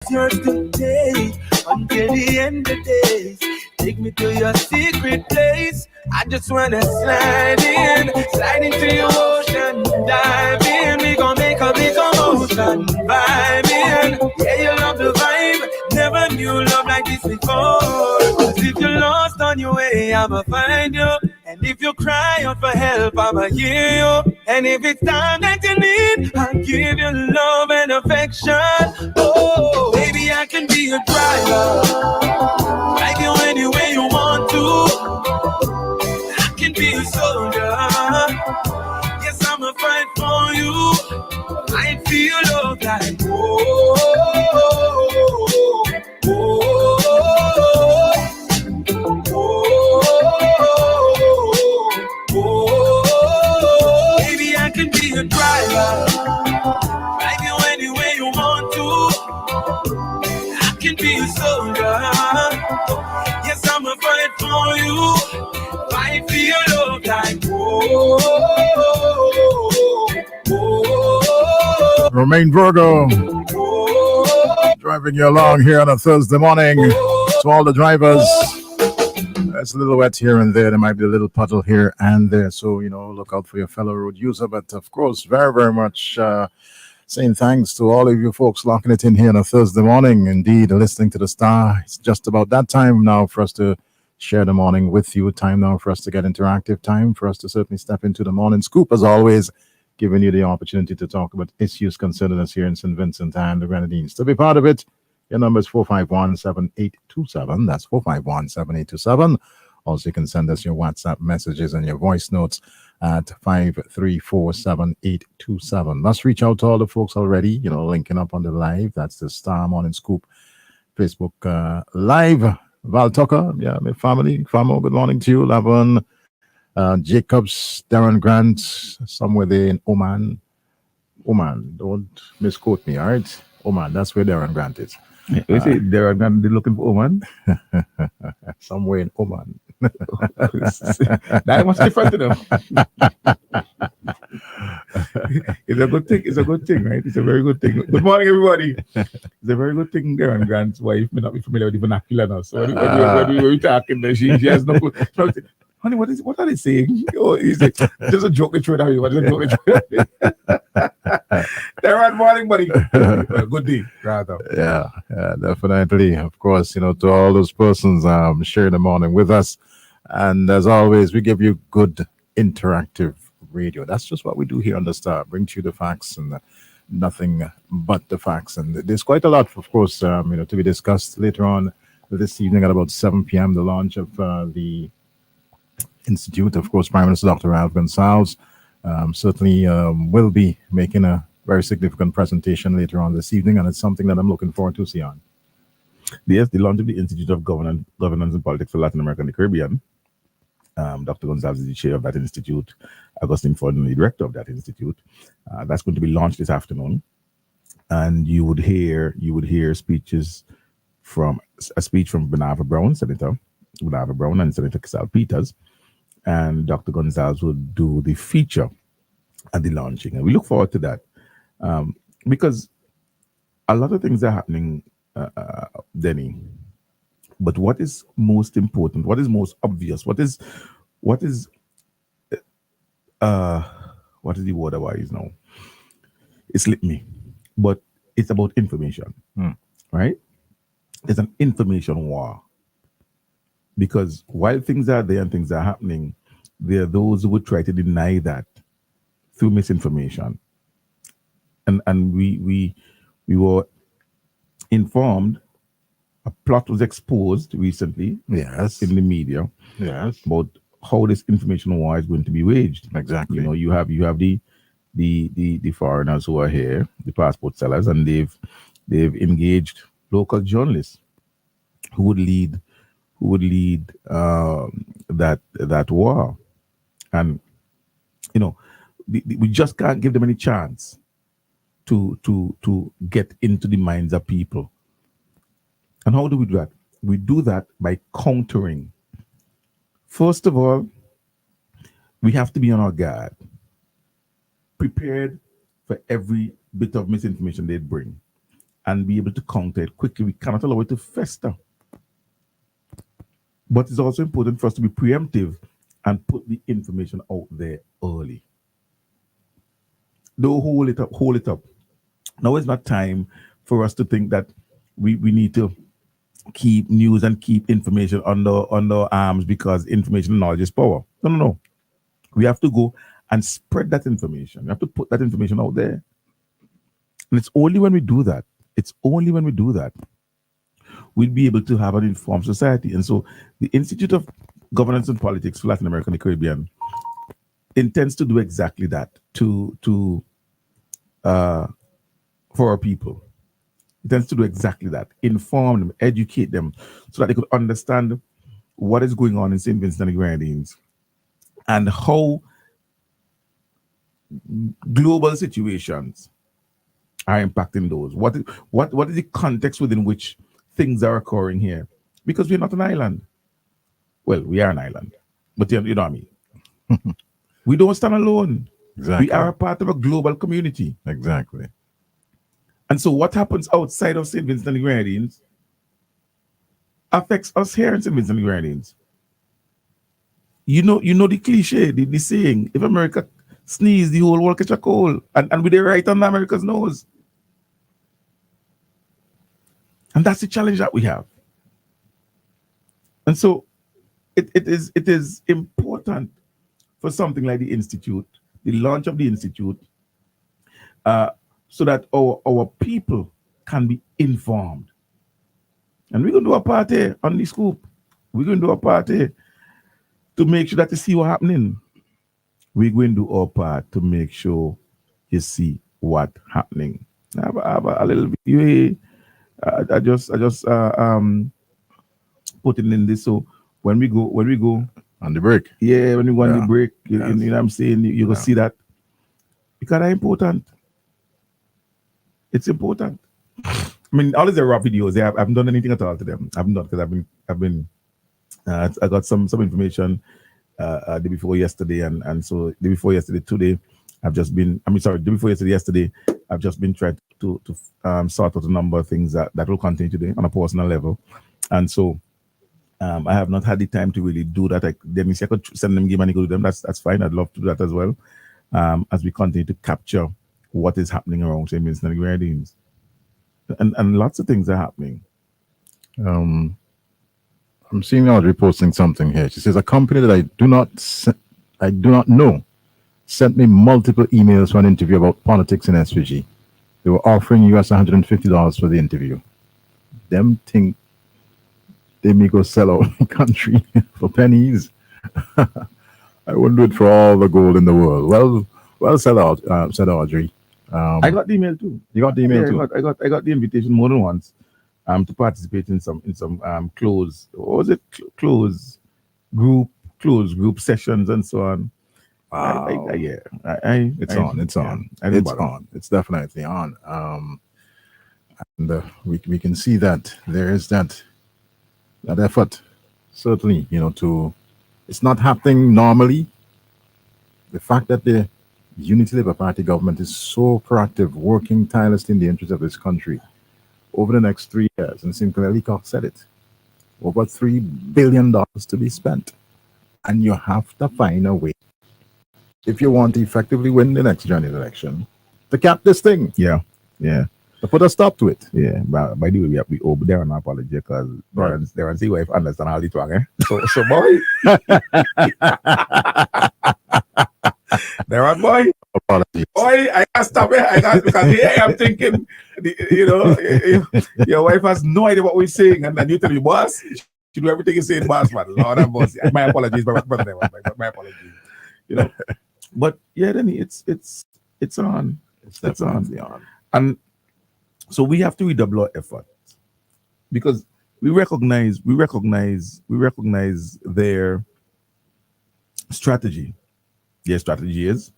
is yours to take until the end of days. Take me to your secret place. I just wanna slide into your ocean, dive in. We gon' make a big commotion, vibe in. Yeah, you love the vibe. Never knew love like this before. 'Cause if you're lost on your way, I'ma find you. And if you cry out for help, I'ma hear you. And if it's time that you need, I'll give you love and affection. Oh, baby, I can be a driver, drive you anywhere you want to. I can be a soldier. Yes, I'ma fight for you. I feel love like oh, oh, oh. Baby, I can be a driver, drive you anywhere you want to. I can be a soldier. Yes, I'ma fight for you. I feel love like Romain Virgo driving you along here on a Thursday morning. To all the drivers, it's a little wet here and there. There might be a little puddle here and there, so look out for your fellow road user. But of course, very, very much saying thanks to all of you folks locking it in here on a Thursday morning. Indeed, listening to the Star. It's just about that time now for us to share the morning with you. Time now for us to get interactive. Time for us to certainly step into the morning scoop, as always, giving you the opportunity to talk about issues concerning us here in St. Vincent and the Grenadines. To be part of it, your number is 451-7827. That's 451-7827. Also, you can send us your WhatsApp messages and your voice notes at 534-7827. Let's reach out to all the folks already, linking up on the live. That's the Star Morning Scoop Facebook Live. Val Tucker, my family, good morning to you. Lavon, Jacobs, Darren Grant, somewhere there in Oman. Don't misquote me, all right? Oman, that's where Darren Grant is. You say Darren Grant, they're looking for Oman? Somewhere in Oman. That must be different to them. It's a good thing. It's a good thing, right? It's a very good thing. Good morning, everybody. It's a very good thing. Darren Grant's wife may not be familiar with the vernacular now. So when we were talking, she has no clue. Honey, what are they saying? Oh, he's like, just a joke they throw at you. What is a joke they throw at you? Darren, morning, buddy. Good day, rather. Yeah, definitely. Of course, to all those persons sharing the morning with us. And as always, we give you good interactive radio. That's just what we do here on the Star. Bring to you the facts and nothing but the facts. And there's quite a lot, of course, to be discussed later on this evening at about 7 p.m. The launch of the Institute. Of course, Prime Minister Dr. Ralph Gonsalves certainly will be making a very significant presentation later on this evening, and it's something that I'm looking forward to see on. Yes, the launch of the Institute of Governance and Politics for Latin America and the Caribbean. Dr. Gonsalves is the chair of that institute. Augustine Forden, the director of that institute. That's going to be launched this afternoon, and you would hear speeches from a speech from Senator Bernava Brown, and Senator Casal Peters, and Dr. Gonsalves would do the feature at the launching, and we look forward to that because a lot of things are happening, Denny. But what is most important? What is most obvious? What is the word I use now? It slipped me, but it's about information, right? It's an information war. Because while things are there and things are happening, there are those who would try to deny that through misinformation. And we were informed. A plot was exposed recently, yes, in the media, yes, about how this information war is going to be waged. Exactly. You have the foreigners who are here, the passport sellers, and they've engaged local journalists who would lead that war, and we just can't give them any chance to get into the minds of people. And how do we do that? We do that by countering. First of all, we have to be on our guard, prepared for every bit of misinformation they bring. and be able to counter it quickly. We cannot allow it to fester. But it's also important for us to be preemptive and put the information out there early. Don't hold it up, hold it up. Now is not time for us to think that we need to keep news and keep information under arms because information and knowledge is power. No. We have to go and spread that information. We have to put that information out there. And it's only when we do that, we'll be able to have an informed society. And so the Institute of Governance and Politics for Latin America and the Caribbean intends to do exactly that for our people. It tends to do exactly that, inform them, educate them, so that they could understand what is going on in St. Vincent and the Grenadines and how global situations are impacting those. What is the context within which things are occurring here? Because we're not an island. Well, we are an island, but you know what I mean. We don't stand alone. Exactly. We are a part of a global community. Exactly. And so what happens outside of St. Vincent and the Grenadines affects us here in St. Vincent and the Grenadines. You know the cliche, the saying, if America sneeze, the whole world catch a cold. And with the right on America's nose. And that's the challenge that we have. And so it is important for something like the Institute, the launch of the Institute, so that our people can be informed. And we're going to do a party on the scoop. We're going to do a party to make sure that you see what's happening. We're going to do our part to make sure you see what's happening. I have a little video here. I just put it in this. So when we go on the break. Yeah, when we go on the break, you know what I'm saying? You will see that. Because that's important. It's important. I mean, all these are raw videos. I haven't done anything at all to them. I haven't done because I got some information the day before yesterday, and so the before yesterday, today, the before yesterday, I've just been trying to sort out a number of things that will continue today on a personal level, and so I have not had the time to really do that. Then I could send them game and go to them. That's fine. I'd love to do that as well, as we continue to capture what is happening around St. Vincent and the Grenadines, and lots of things are happening. I'm seeing Audrey posting something here. She says a company that I do not know sent me multiple emails for an interview about politics in SVG. They were offering US $150 for the interview. Them think they may go sell out the country for pennies. I wouldn't do it for all the gold in the world. Well said, Audrey. I got the email too. You got the email too? I got the invitation more than once to participate in some closed group sessions and so on. Wow. It's on. It's definitely on. And we can see that there is that effort, certainly, it's not happening normally. The fact that the Unity Labour Party government is so proactive, working tirelessly in the interest of this country over the next 3 years, and Sinclair Leacock said it, over $3 billion to be spent. And you have to find a way, if you want to effectively win the next general election, to cap this thing. Yeah. To put a stop to it. Yeah. But by the way, we owe there an apology because there and see wife understand all the twang, eh? So boy. There are boy. Apologies. Boy, I can't stop it. Because here I am thinking, your wife has no idea what we're saying, and then you tell your boss, she do everything you say, boss, man. Lord have mercy. My apologies, my apologies. But yeah, then it's on. It's on. And so we have to redouble our effort because we recognize their strategy. Their strategy is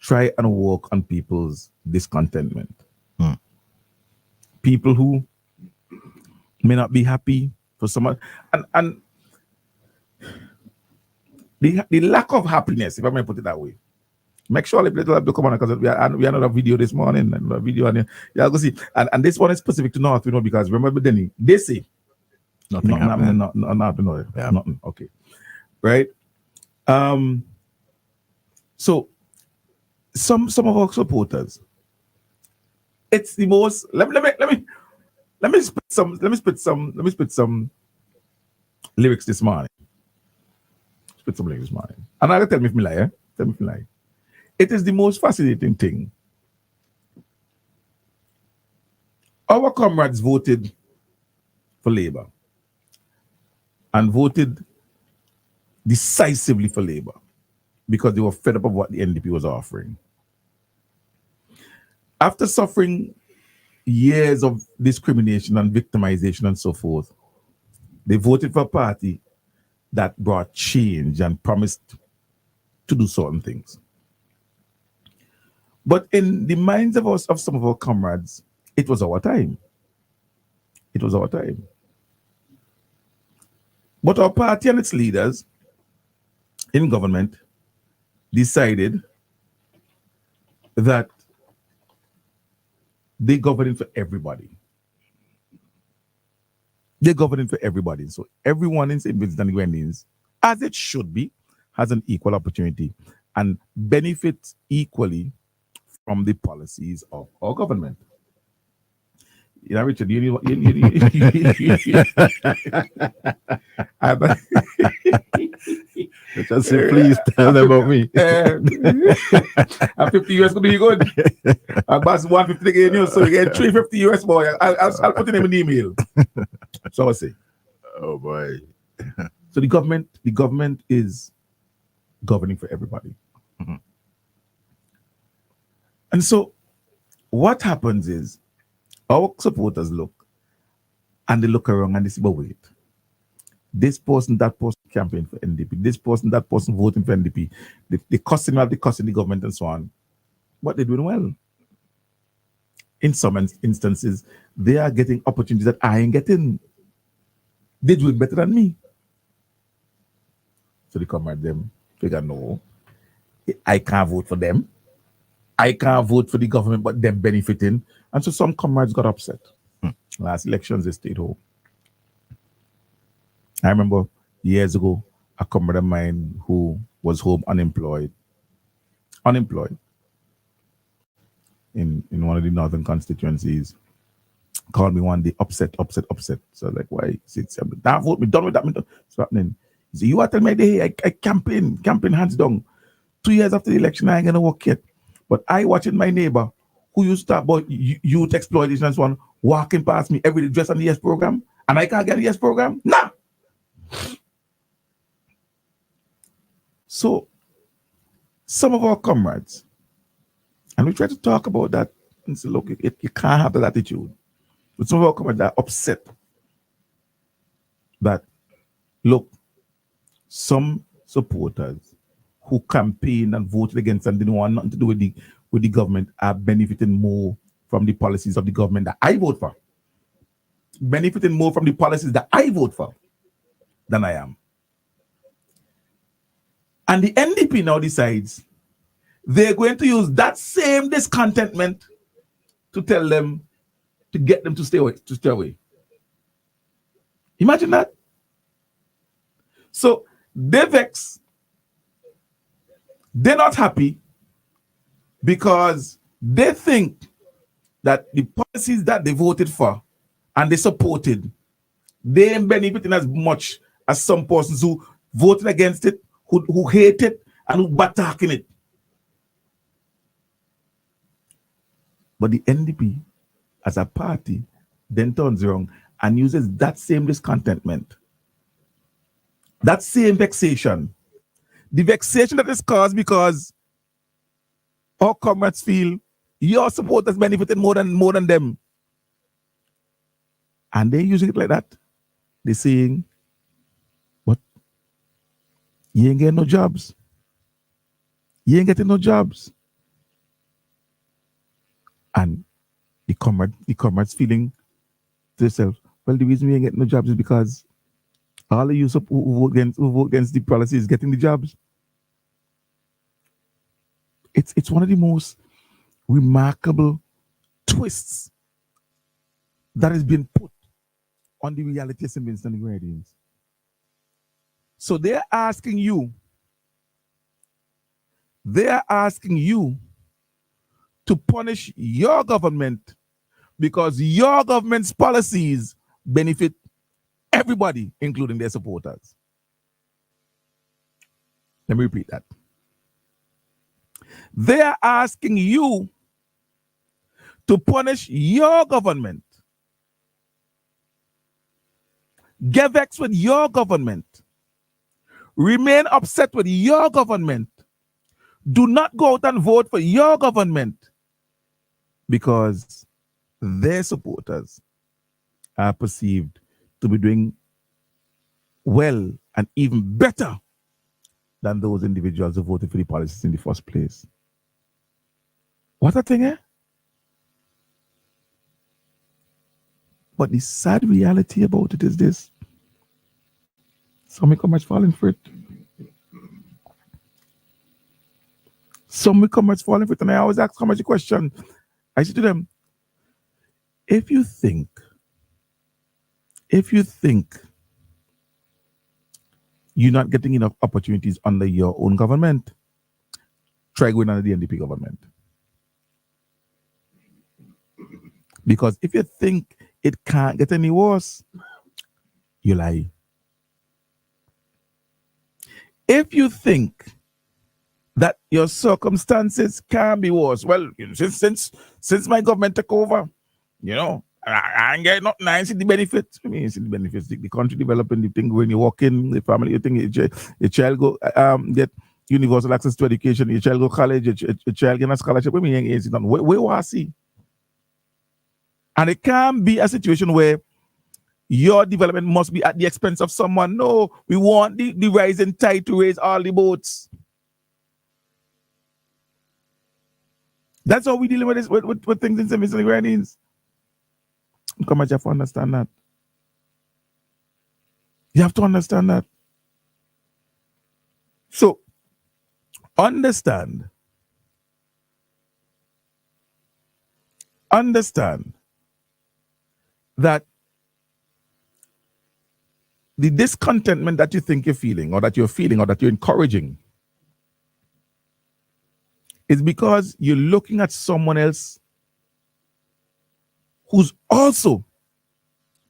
try and work on people's discontentment. People who may not be happy for someone, and the lack of happiness, if I may put it that way, Make sure the little have to come on because we are another video this morning, another video, and yeah, go see. And this one is specific to North, because remember, Denny, they say Nothing happening. Nothing. Yeah. Nothing. Okay, right. So some of our supporters, it's the most. Let me spit some lyrics this morning. And I'll tell me if me lie. Tell me if me lie. It is the most fascinating thing. Our comrades voted for Labour and voted decisively for Labour because they were fed up of what the NDP was offering. After suffering years of discrimination and victimization and so forth, they voted for a party that brought change and promised to do certain things. But in the minds of some of our comrades, it was our time. It was our time. But our party and its leaders in government decided that they governing for everybody. They're governing for everybody. So everyone in St. Vincent and Grenadines, as it should be, has an equal opportunity and benefits equally from the policies of our government. You know, Richard, you Just say, please tell them about me. I'm 50 US could do you good. I'm boss 150 again, you so you get 350 US boy. I'll put in him an email. So I say. Oh boy. So the government is governing for everybody. Mm-hmm. And so what happens is our supporters look and they look around and they say, but wait, this person, that person campaign for NDP, this person, that person voting for NDP, they costing the government and so on. But they're doing well. In some instances, they are getting opportunities that I ain't getting. They're doing better than me. So they come at them, figure, no, I can't vote for them. I can't vote for the government, but them benefiting. And so some comrades got upset. Last elections, they stayed home. I remember years ago, a comrade of mine who was home unemployed in one of the northern constituencies, called me one day, upset. So I was like, why? He said, "Don't vote me, done with that. What's happening?" He said, "You are telling me, hey, I campaign hands down. 2 years after the election, I ain't gonna work yet. But I watching my neighbor who used to talk about youth exploitation and so on, walking past me every day dressed on the YES program, and I can't get the YES program? Nah." So some of our comrades, and we try to talk about that and say, look, you can't have that attitude. But some of our comrades are upset that, look, some supporters who campaigned and voted against and didn't want nothing to do with the government are benefiting more from the policies of the government that I vote for. Benefiting more from the policies that I vote for than I am. And the NDP now decides they're going to use that same discontentment to tell them, to get them to stay away. Imagine that. So they vex. They're not happy because they think that the policies that they voted for and they supported, they ain't benefiting as much as some persons who voted against it, who hate it, and who attacking it. But the NDP, as a party, then turns around and uses that same discontentment, that same vexation, the vexation that is caused because our comrades feel your supporters benefited more than them. And they're using it like that. They're saying, what? You ain't getting no jobs. You ain't getting no jobs. And the comrades feeling to themselves, well, the reason we ain't getting no jobs is because all of you who vote against the policy is getting the jobs. It's one of the most remarkable twists that has been put on the reality of St. Vincent and the Grenadines. So they're asking you to punish your government because your government's policies benefit everybody, including their supporters. Let me repeat that. They are asking you to punish your government, get vexed with your government, remain upset with your government, do not go out and vote for your government because their supporters are perceived to be doing well and even better than those individuals who voted for the policies in the first place. What a thing, eh? But the sad reality about it is this. Some come much falling for it. Some come much falling for it. And I always ask how much the question. I say to them, if you think you're not getting enough opportunities under your own government, try going under the NDP government. Because if you think it can't get any worse, you lie. If you think that your circumstances can be worse, well, since my government took over, I ain't getting nothing. I ain't see the benefits. I mean, see the benefits. The country developing, the thing when you walk in, the family, you think your child go get universal access to education, your child go college, your child get a scholarship. I mean, ain't see nothing. Where was I see? And it can't be a situation where your development must be at the expense of someone. No, we want the rising tide to raise all the boats. That's how we dealing with this with things in St. Vincent and the Grenadines. Come on, you have to understand that. You have to understand that. So, understand that the discontentment that you think you're feeling or that you're encouraging is because you're looking at someone else who's also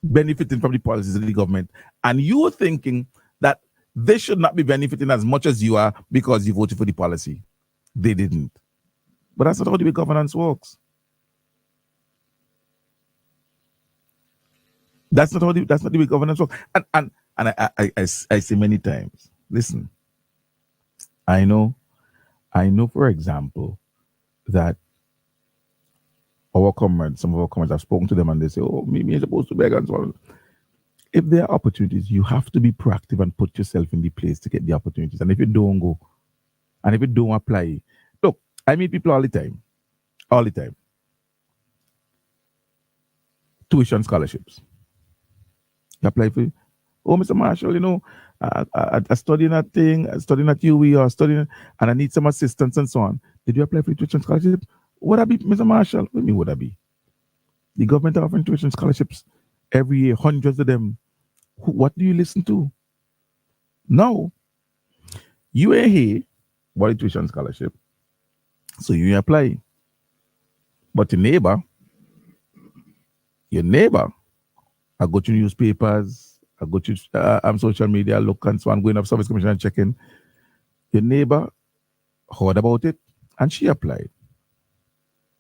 benefiting from the policies of the government, and you're thinking that they should not be benefiting as much as you are because you voted for the policy. They didn't. But that's not how the way governance works. That's not the way governance works. And I say many times, listen, I know, for example, that some of our comrades, I've spoken to them and they say, oh, me is supposed to beg and so on. If there are opportunities, you have to be proactive and put yourself in the place to get the opportunities. And if you don't go, and if you don't apply, look, I meet people all the time. Tuition scholarships. You apply for, oh, Mr. Marshall, I studying that thing, studying at UE or studying, and I need some assistance and so on. Did you apply for the tuition scholarship? Would I be, Mr. Marshall? What me would I be? The government offering tuition scholarships every year, hundreds of them. What do you listen to? No. You ain't here for the tuition scholarship, so you apply. But your neighbor, I go to newspapers, I go to social media, look and so on, going up service commission and checking. Your neighbor heard about it and she applied.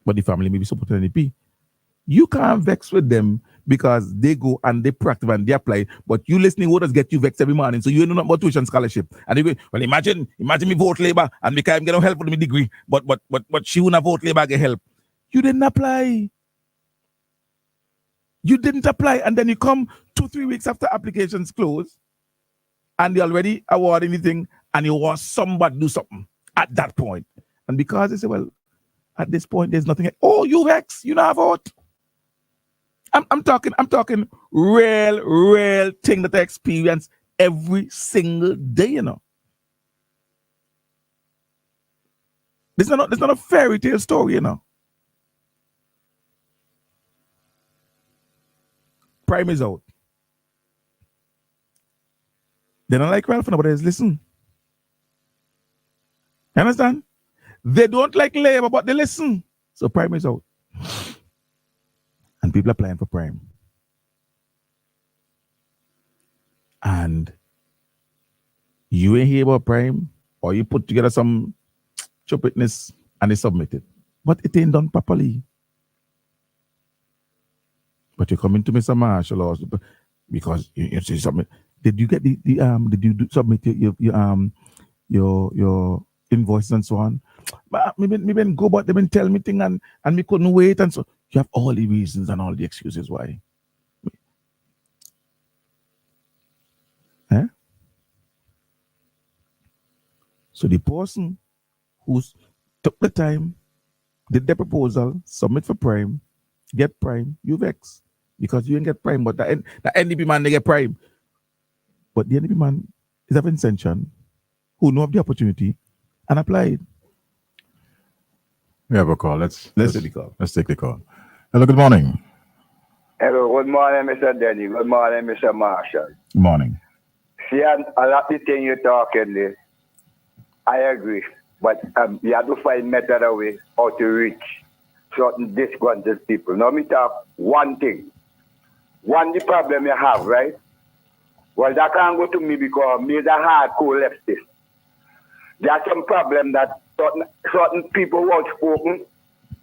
But the family may be supporting NDP. You can't vex with them because they go and they practice and they apply. But you listening voters get you vexed every morning. So you know not about tuition scholarship. And they go, well, imagine me vote Labour and me can't get no help with my degree. But she wouldn't vote Labour get help. You didn't apply. You didn't apply. And then you come 2-3 weeks after applications close and they already award anything and you want somebody to do something at that point. And because they say, well, at this point, there's nothing. Oh, you vex, you not vote. I'm talking real thing that I experience every single day, This is not a fairy tale story, you know. Prime is out. They don't like Ralph, nobody else listen. You understand? They don't like Labour, but they listen. So Prime is out. And people are applying for Prime. And you ain't hear about Prime, or you put together some stupidness and they submit it. But it ain't done properly. But you come into Mr. Marshall or because you say submit. Did you get did you submit your invoice and so on? But me been go, but they been tell me thing and me couldn't wait, and so you have all the reasons and all the excuses why. Eh? So the person who took the time, did the proposal, submit for Prime, get Prime, you vex. Because you ain't get Prime, but the NDP man, they get Prime. But the NDP man is a Vincentian who know of the opportunity and applied. We have a call. Let's take the call. Let's take the call. Hello, good morning. Hello, good morning, Mr. Denny. Good morning, Mr. Marshall. Good morning. See, a lot of the thing you're talking there, I agree. But you have to find method of way how to reach certain disgruntled people. Now, me talk one thing. One, the problem you have, right? Well, that can't go to me because me is a hardcore leftist. There are some problem that certain people who outspoken,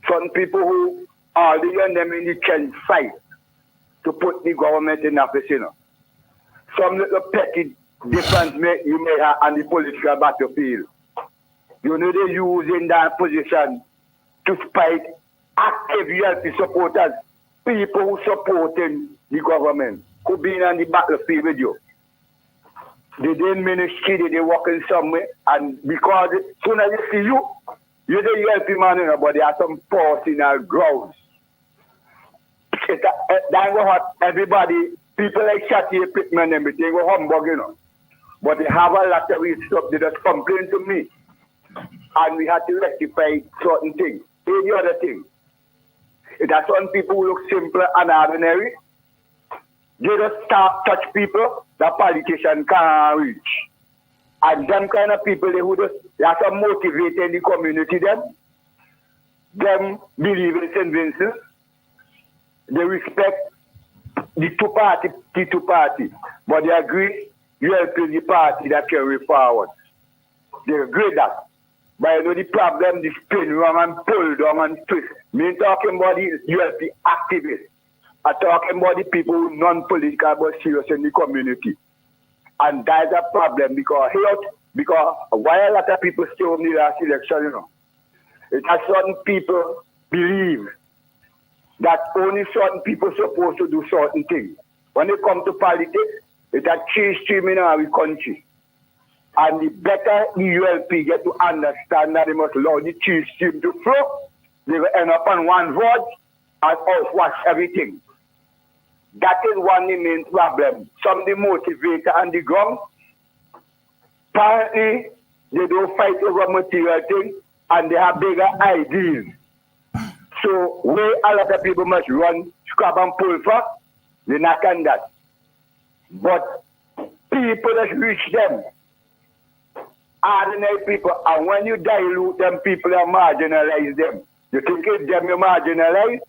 certain people who are the young them in the can fight to put the government in office, you know. Some little petty difference you may have on the political battlefield. You know, they using that position to spite active ULP supporters, people who supporting the government, who been on the battlefield with you. They did ministry, they working somewhere, and because as soon as they see you, you're the ULP man, you know, but there are some personal grounds. That's what everybody, people like Shati, Pittman, and everything, go humbug, you know. But they have a lot of stuff, they just complain to me. And we had to rectify certain things. Any other thing. It has some people who look simple and ordinary. They just start touch people that politicians can't reach. And them kind of people, they are some motivated in the community, them believe in St. Vincent. They respect the two party, but they agree ULP is the party that carry forward. They agree that. But you know the problem, the spin wrong and pull down and twist. Me talking about the ULP activists. I'm talking about the people who non-political but serious in the community. And that's a problem because why a lot of people stay on the last election, you know. It has certain people believe that only certain people supposed to do certain things. When it comes to politics, it has changed stream in our country. And the better the ULP get to understand that they must allow the cheese stream to flow, they will end up on one vote and outwash everything. That is one of the main problem. Some of the motivator on the ground, apparently they don't fight over material things and they have bigger ideas. So where a lot of people must run, scrap and pull for, they're not on that. But people that reach them, ordinary people, and when you dilute them, people are marginalize them. You think it's them you marginalize?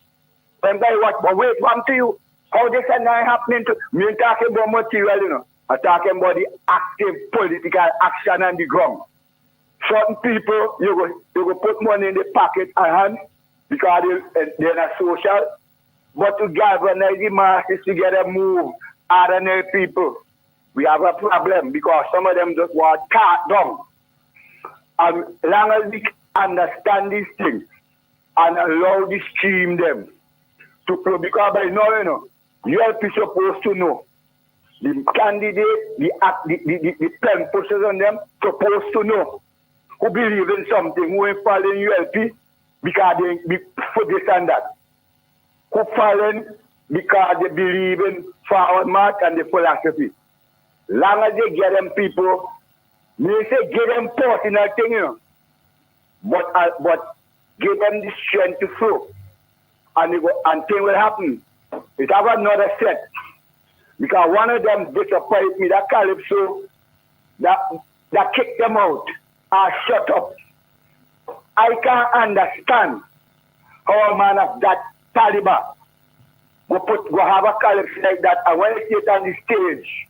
Then they what? But wait, one to you. How this is not happening to me? I'm talking about material, you know. I'm talking about the active political action on the ground. Certain people, you go put money in the pocket and hand because they're not social. But to galvanize the masses to get a move, ordinary people, we have a problem because some of them just want to cut down. And as long as we understand these things and allow the stream them to flow, because by now, you know, you are supposed to know. The candidate, the pen pushes on them, supposed to know who believe in something, who ain't following ULP because they for this and that. Who following because they believe in forward march and the philosophy. Long as they get them people, they say get them personal thing, you know. but give them the strength to flow, and thing will happen. It have another set because one of them disappointed me. That Calypso that kicked them out and shut up. I can't understand how a man of that caliber go have a Calypso like that, and when he sit on the stage,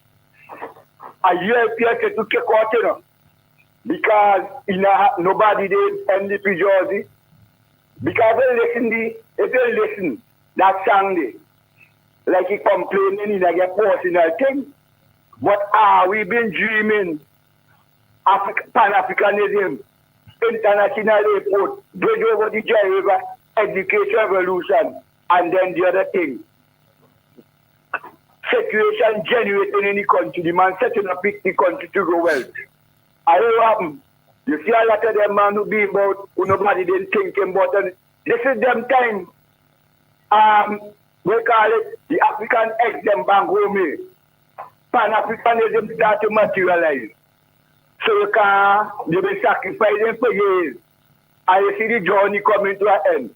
a year appears to kick out, you know, because nobody did NDP Jersey. Because if you listen that song there, like he complaining in like a personal thing, but we've been dreaming Pan-Africanism, international airport, bridge over the Jai River, education revolution, and then the other thing. Situation generating in the country, the man setting up the country to go well. I don't know what happened. You see a lot of them man who be about, who nobody didn't think about, and this is them time, we call it the African X them bang home. Pan-Africanism start to materialize. So you been sacrificing for years, and you see the journey coming to an end.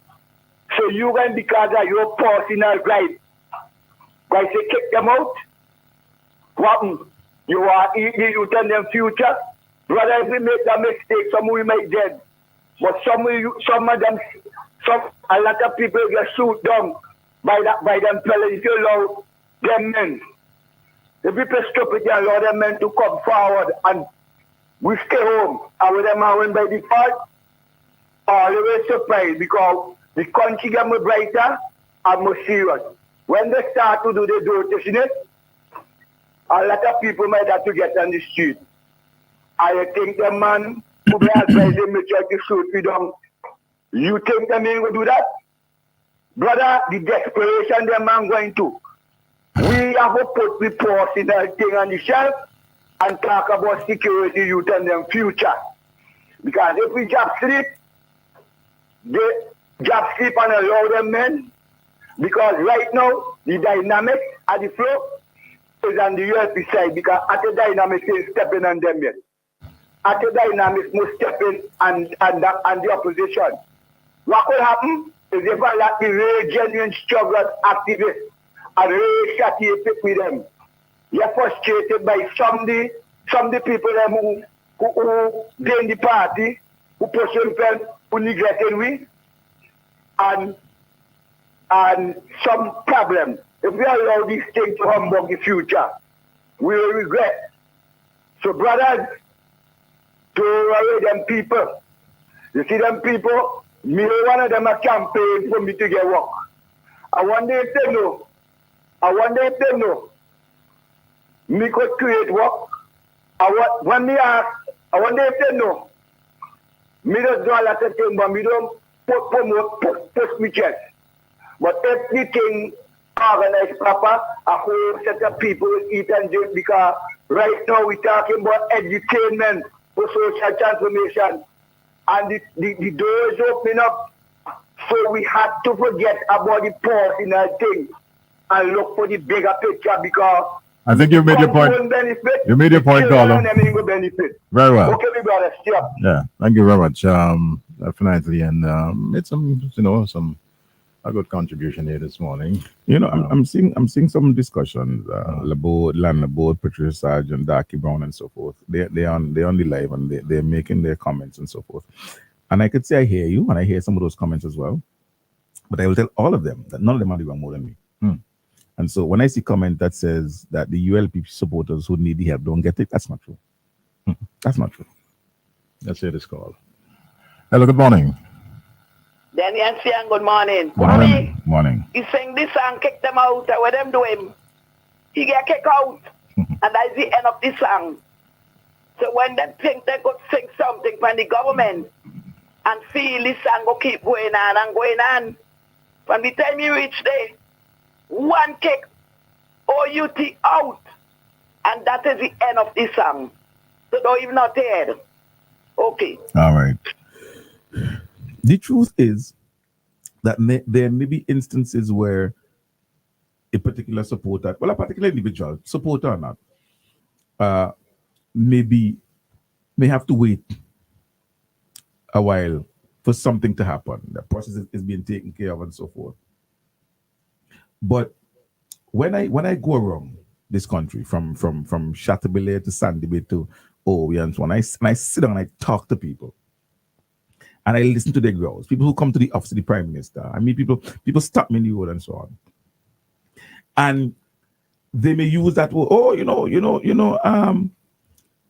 So you can, because of your personal right, guys, you kick them out. What? You are eating, you tell them future. Brother, if we make that mistake, some we might dead. But a lot of people get shoot down by them fellas. If you allow them men, if people stupid, you allow them men to come forward and we stay home. And with them win by default, always surprised because the country get more brighter and more serious. When they start to do the rotation, a lot of people might have to get on the street. I think the man who be advising me to shoot me down, you think the man will do that? Brother, the desperation the man going to. We have to put the personal thing on the shelf and talk about security youth and their future. Because if we just sleep, they just sleep and allow them men. Because right now, the dynamic at the flow is on the ULP side because at the dynamic is stepping on them yet. At the dynamic must step in and the opposition. What will happen is if I let the real genuine struggle activists and real shitty with them, you're frustrated by some the people them who gain the party, who push themselves, who neglecting we, and some problem. If we allow these things to humbug the future, we will regret. So brothers, to away them people. You see them people, me one of them a campaign for me to get work. I wonder if they know. Me could create work. When me ask, I wonder if they know. Me don't do a lot of things, but me don't post me chest. But everything organized proper, a whole set of people will eat and drink because right now we're talking about edutainment for social transformation. And the door is opening up. So we had to forget about the personal thing and look for the bigger picture because I think you made your point. You made your point, Carlo. Very well. Okay, my brother. Yeah, thank you very much. Definitely, and it's some a good contribution here this morning. You know, I'm seeing some discussions. Land, Patricia Sargent, Darky Brown, and so forth. They're on the live and they're making their comments and so forth. And I could say I hear you and I hear some of those comments as well. But I will tell all of them that none of them are doing more than me. And so when I see comment that says that the ULP supporters who need the help don't get it, that's not true. That's not true. Let's hear this call. Hello, good morning. Then and good morning. Morning. He sang this song, kick them out. What them do him? He get kicked out. And that's the end of the song. So when they think they could sing something from the government and feel this song go keep going on and going on, from the time you reach there, one kick, OUT out. And that is the end of the song. So don't even not hear. Okay. All right. The truth is that there may be instances where a particular supporter, well, a particular individual, supporter or not, may have to wait a while for something to happen. The process is being taken care of and so forth. But when I go around this country from Chateaubriand to Sandy Bay to Owie and so on, I sit down and I talk to people. And I listen to their growls. People who come to the office of the Prime Minister. I mean, people stop me in the road and so on. And they may use that word,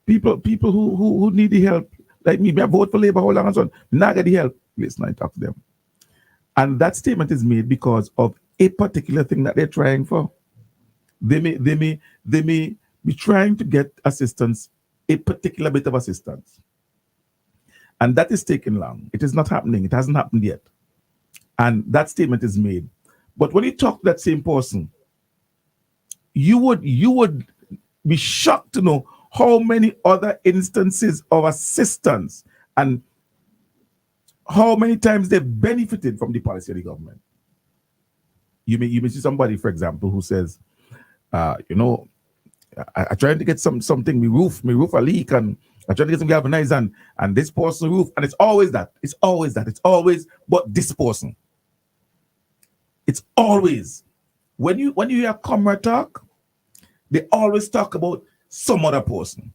people who need the help, like me, I vote for Labour, how long and so on. Not get the help. Listen, I talk to them. And that statement is made because of a particular thing that they're trying for. They may be trying to get assistance, a particular bit of assistance. And that is taking long. It is not happening. It hasn't happened yet. And that statement is made. But when you talk to that same person, you would be shocked to know how many other instances of assistance and how many times they've benefited from the policy of the government. You may see somebody, for example, who says, I tried to get something, my roof a leak, and I tried to get some galvanized and this person roof, and it's always that. It's always but this person. It's always. When you hear Comrade talk, they always talk about some other person.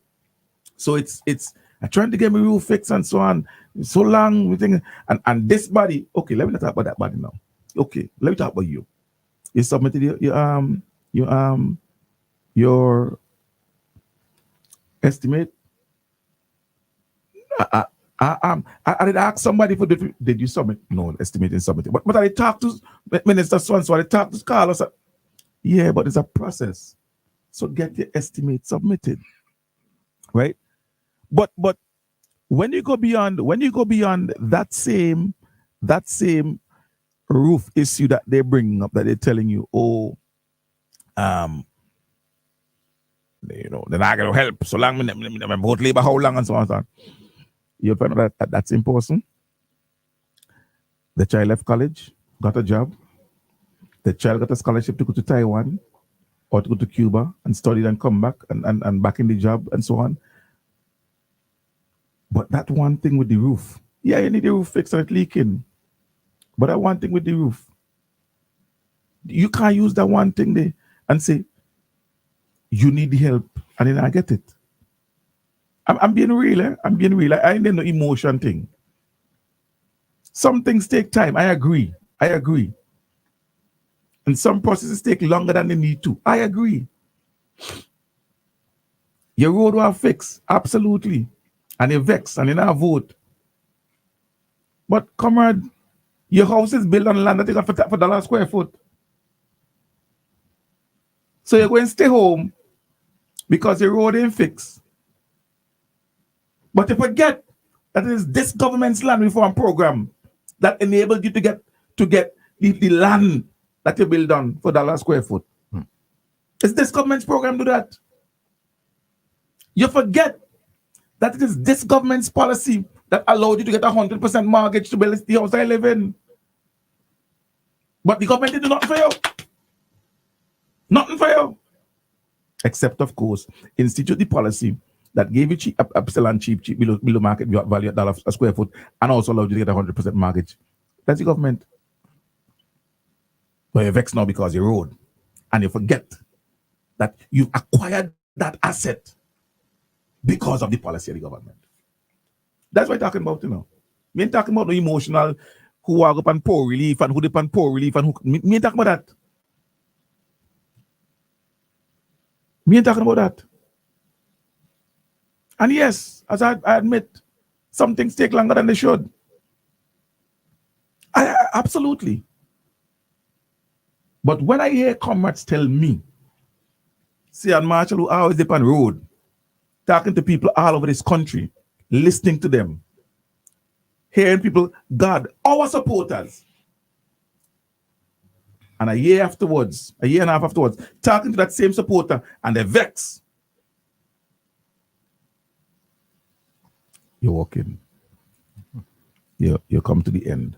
So it's I trying to get my roof fixed and so on. So long we think and this body. Okay, let me not talk about that body now. Okay, let me talk about you. You submitted your estimate. I did ask somebody for did you submit? No, estimating submitted. But I talked to Minister so I talked to Carlos. Yeah, but it's a process. So get your estimate submitted. Right? But when you go beyond that same roof issue that they're bringing up, that they're telling you, they're not going to help so long. I vote Labour how long and so on and so on. You'll find out that that's important. The child left college, got a job. The child got a scholarship to go to Taiwan or to go to Cuba and study and come back and back in the job and so on. But that one thing with the roof, yeah, you need the roof fixed and it's leaking. But that one thing with the roof, you can't use that one thing there and say, you need the help, and then I get it. I'm being real, I'm being real. I ain't no emotion thing. Some things take time. I agree. And some processes take longer than they need to. I agree. Your road will fix, absolutely. And you vex, and you not vote. But comrade, your house is built on land that you got for $1 square foot. So you're going to stay home because your road ain't fixed. But you forget that it is this government's land reform program that enabled you to get the land that you build on for $1 square foot. It's this government's program do that. You forget that it is this government's policy that allowed you to get 100% mortgage to build the house I live in. But the government did nothing for you. Nothing for you. Except, of course, institute the policy that gave you cheap below market value at $1 a square foot and also allowed you to get 100% mortgage. That's the government. But you're vexed now because you road. And you forget that you've acquired that asset because of the policy of the government. That's what I'm talking about, We ain't talking about no emotional who walk up and poor relief and who dip and poor relief and who. Me ain't talking about that. Me ain't talking about that. And yes, as I admit, some things take longer than they should. Absolutely. But when I hear comrades tell me, see, and Marshall, who always dip on road, talking to people all over this country, listening to them, hearing people, God, our supporters. And a year and a half afterwards, talking to that same supporter, and they vex. You walk in. You come to the end.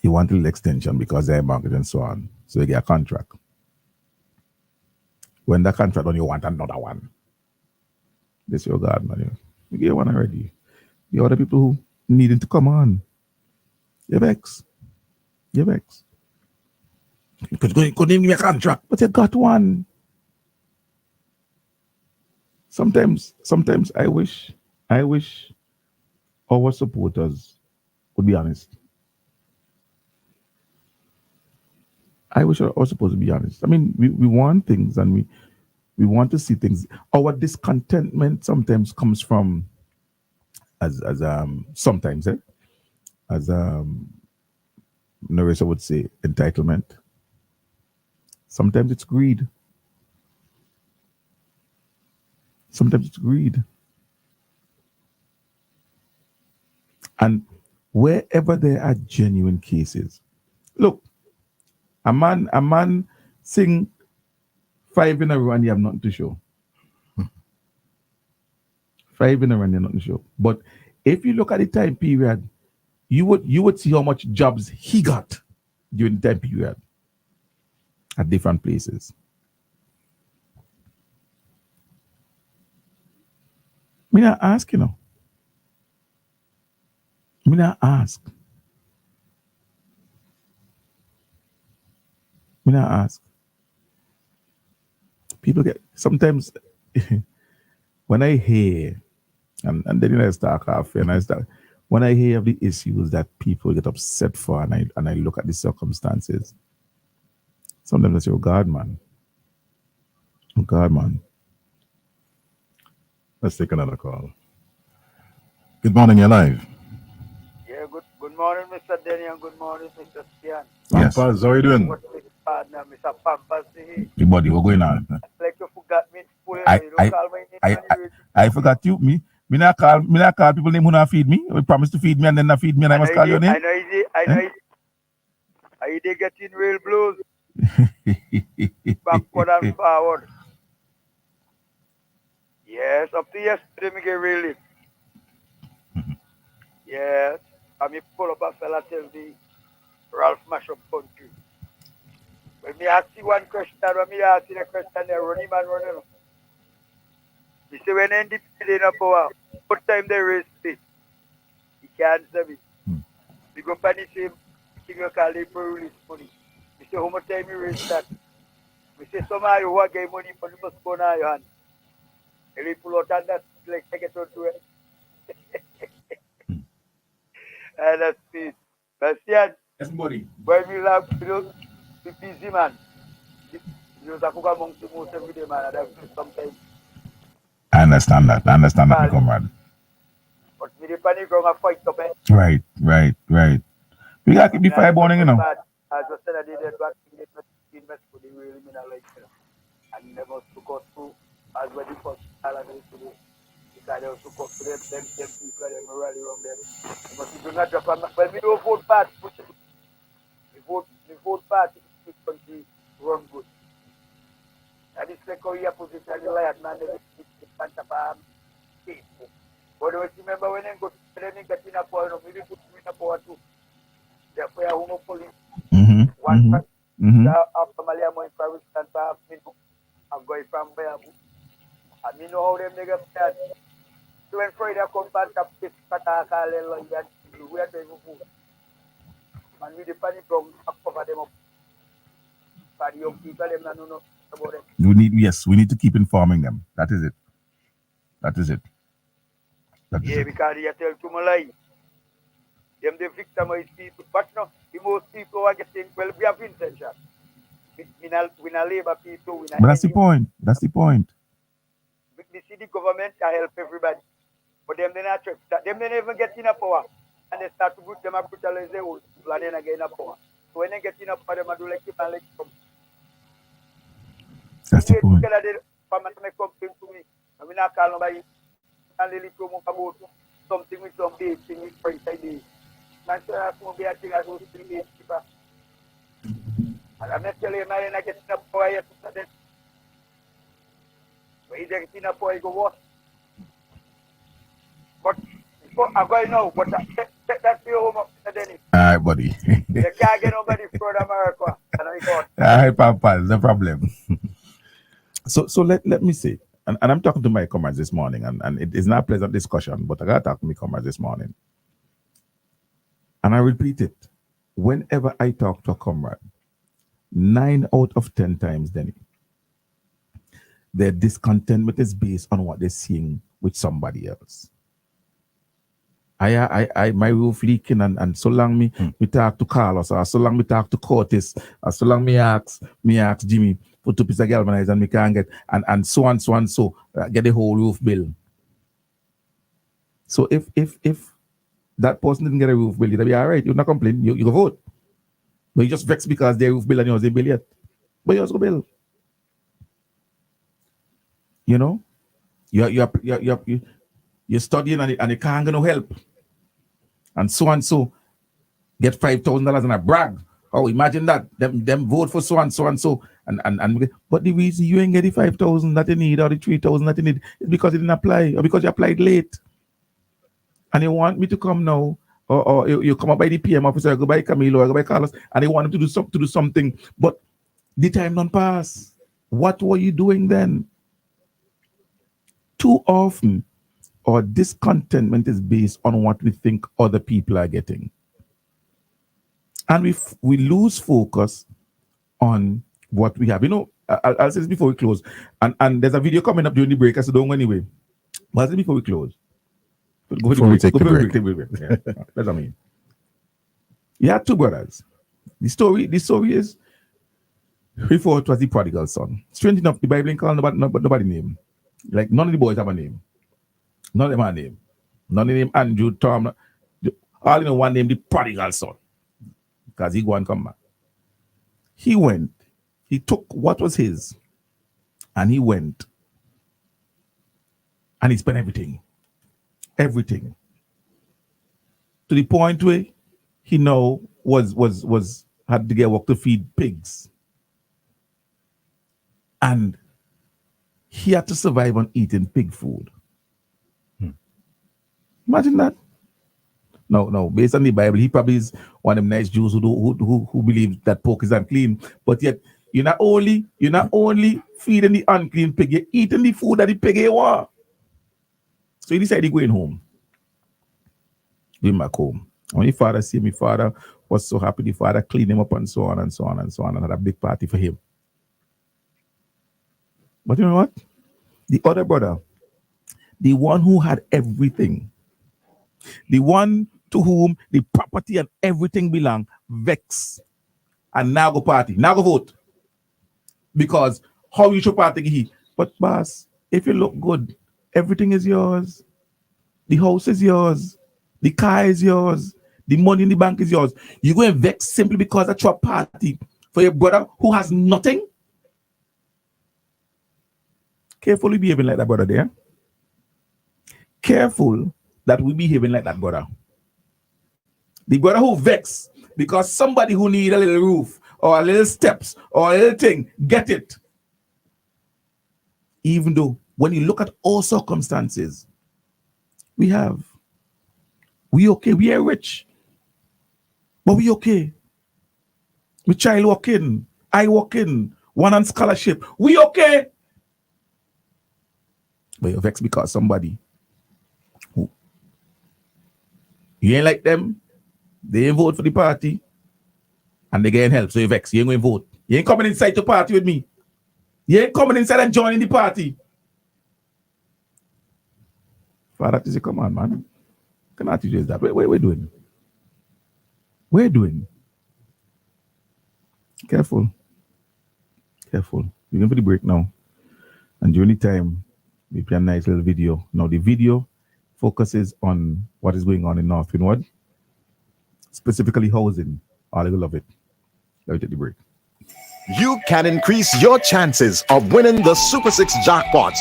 You want a little extension because they're market and so on. So you get a contract. When that contract done, you want another one. This your God, man. We get one already. The other people who needing to come on. You vex. You vex. You couldn't even give me a contract, but you got one. Sometimes I wish our supporters would be honest. I wish our supporters would be honest. I mean, we want things and we want to see things. Our discontentment sometimes comes from as sometimes as Narissa would say, entitlement. Sometimes it's greed. Sometimes it's greed. And wherever there are genuine cases, look, a man sing 5 in a row and you have nothing to show. 5 in a row and you have nothing to show. But if you look at the time period, you would see how much jobs he got during the time period at different places. Me not ask, you know. Me not ask. Me not ask. People get sometimes when I hear and then I start laughing and I start when I hear of the issues that people get upset for and I look at the circumstances, sometimes I say, oh God, man. Oh God, man. Let's take another call. Good morning, you're live. Yeah, good morning, Mr. Denny, and good morning, Mr. Stian. Yes. Pampas, how are you doing? What's the partner, Mr. Pampas? Your body, what's going on? Like you forgot me. I forgot you. Me not call people name who not feed me. We promise to feed me and then not feed me and I must call your name. I know they getting real blues. Backward and forward. Yes, up to yesterday me get real live. Yes. And me pull up a fella tell me Ralph mash up country. When me ask you one question, when me ask you the question, they run him and run him. Me say when NDP in a power, what time they raise it? He can't answer me. We go punish him, give you a call for release money. Me say how much time you raise that? Me say somebody who get money for the must go on your hand. And he pull out and that like take it to it. And that's it. But Stian, when we love you, be busy man. You talk about among the most every day man. That's sometimes. I understand that, my comrade. But we the panic from a fight up. Right. We gotta keep the fire burning, you know. I just said I did that back in the mess for the really mean I like it. And never to go through as well the first island to do. Because they also got to them people them rally around them. But you do not drop a well we don't vote party, we vote party to the country run good. And it's like how you position the lion man they punch up Facebook. But do you remember when they go to them get in a power, maybe put them in a power too. Therefore you have police. One after Malia Moin Paris and half minute I'm going from Bayabu. And me know how them niggas start. So when Friday come back up this Kataka and we are going to move. And with the panic from cover them up. For the young people them not know about it. We need to keep informing them. That is it. Yeah, because you tell too much lie. Them the victimize people. But no, the most people are getting well we have intention. We not labor people. But that's the point. We see the government can help everybody. But them they not trip. Them they never get in a power. And they start to put them and brutalize the old people and then again a power. So when they get in a power, them do like keep and like come. That's the point. They complain to me. And we not call nobody and they little more about something with some big thing with price ID. Man say that's going to be a thing as well 3 days cheaper. And I'm not telling you now you're not getting a power yet. But he's getting a power, he go what? But I'm going now, but that's your home up to Dennis. All right, buddy. You can't get nobody from America. All right, Papa, no problem. So let me say, and I'm talking to my comrades this morning, and it is not a pleasant discussion, but I got to talk to my comrades this morning. And I repeat it. Whenever I talk to a comrade, 9 out of 10 times, Denny, their discontentment is based on what they're seeing with somebody else. My roof leaking, and so long me talk to Carlos, or so long me talk to Curtis, or so long me ask Jimmy put 2 pieces of galvanized and me can't get, and so get the whole roof bill. So if that person didn't get a roof bill, it'll be all right. You're not complaining. You go vote. But you just vex because their roof bill and yours ain't bill yet. But yours go bill. You know? You're studying and you can't get no help. And so get $5,000 and a brag. Oh, imagine that. Them vote for so and so. And but the reason you ain't get the 5,000 that you need or the 3,000 that you need is because you didn't apply or because you applied late. And you want me to come now, or you come up by the PM officer, I go by Camilo, I go by Carlos, and they want him to do something, but the time don't pass. What were you doing then? Too often, our discontentment is based on what we think other people are getting, and we lose focus on what we have. You know, I'll say this before we close, and there's a video coming up during the break, so don't go anyway. But I'll say before we close. Before we take the break. Yeah, that's what I mean. You had 2 brothers. The story is before it was the prodigal son. Strange enough, the Bible ain't called nobody name. Like none of the boys have a name. None of them have a name. None of them Andrew, Tom. All in one name, the prodigal son. Because he go and come back. He went. He took what was his. And he went. And he spent everything. Everything. To the point where he now had to get work to feed pigs. And he had to survive on eating pig food. Imagine that. No, based on the Bible, he probably is one of them nice Jews who believe that pork is unclean. But yet you're not only feeding the unclean pig, you're eating the food that the pig ain't want. So he decided going home. Going back home. When his father see me, father was so happy. The father cleaned him up and so on, and had a big party for him. But you know what? The other brother, the one who had everything, the one to whom the property and everything belong, vex. And now go party. Now go vote. Because how you should party he? But boss, if you look good, everything is yours. The house is yours. The car is yours. The money in the bank is yours. You go and vex simply because that's your party for your brother who has nothing? Carefully behaving like that brother there. Careful that we behaving like that brother. The brother who vex because somebody who need a little roof or a little steps or a little thing, get it. Even though when you look at all circumstances, we okay, we are rich, but we okay. My child working, I working, one on scholarship, we okay. But you're vexed because somebody who you ain't like them, they ain't vote for the party, and they getting help, so you're vexed. You ain't going to vote. You ain't coming inside to party with me. You ain't coming inside and joining the party. Father, that is a command, man. Cannot teach us that. What we're doing? We're doing. Careful. You're going for the break now. And during the time, we play a nice little video. Now, the video focuses on what is going on in North Windward, specifically housing. All will love it. Let me take the break. You can increase your chances of winning the Super 6 jackpot.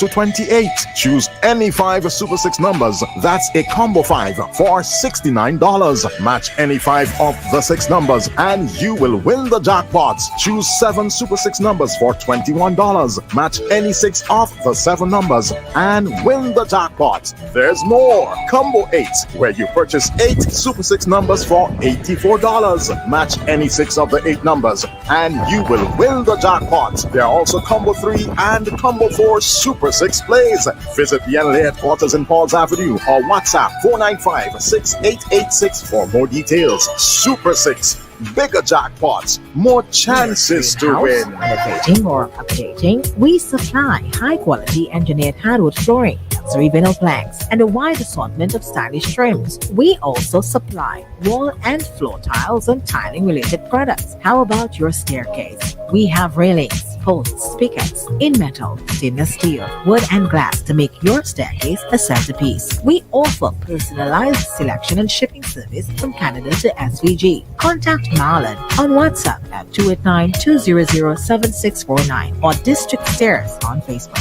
to 28. Choose any 5 Super 6 numbers. That's a combo 5 for $69. Match any 5 of the 6 numbers and you will win the jackpots. Choose 7 Super 6 numbers for $21. Match any 6 of the 7 numbers and win the jackpot. There's more. Combo 8, where you purchase 8 Super 6 numbers for $84. Match any 6 of the 8 numbers and you will win the jackpot. There are also Combo 3 and Combo 4 Super 6 plays. Visit the NLA headquarters in Pauls Avenue or WhatsApp 495-6886 for more details. Super 6. Bigger jackpots, more chances to win. Renovating or updating, we supply high-quality engineered hardwood flooring, luxury vinyl planks, and a wide assortment of stylish trims. We also supply wall and floor tiles and tiling-related products. How about your staircase? We have railings, posts, pickets in metal, stainless steel, wood, and glass to make your staircase a centerpiece. We offer personalized selection and shipping service from Canada to SVG. Contact Marlon on WhatsApp at 289-200-7649 or District Stairs on Facebook.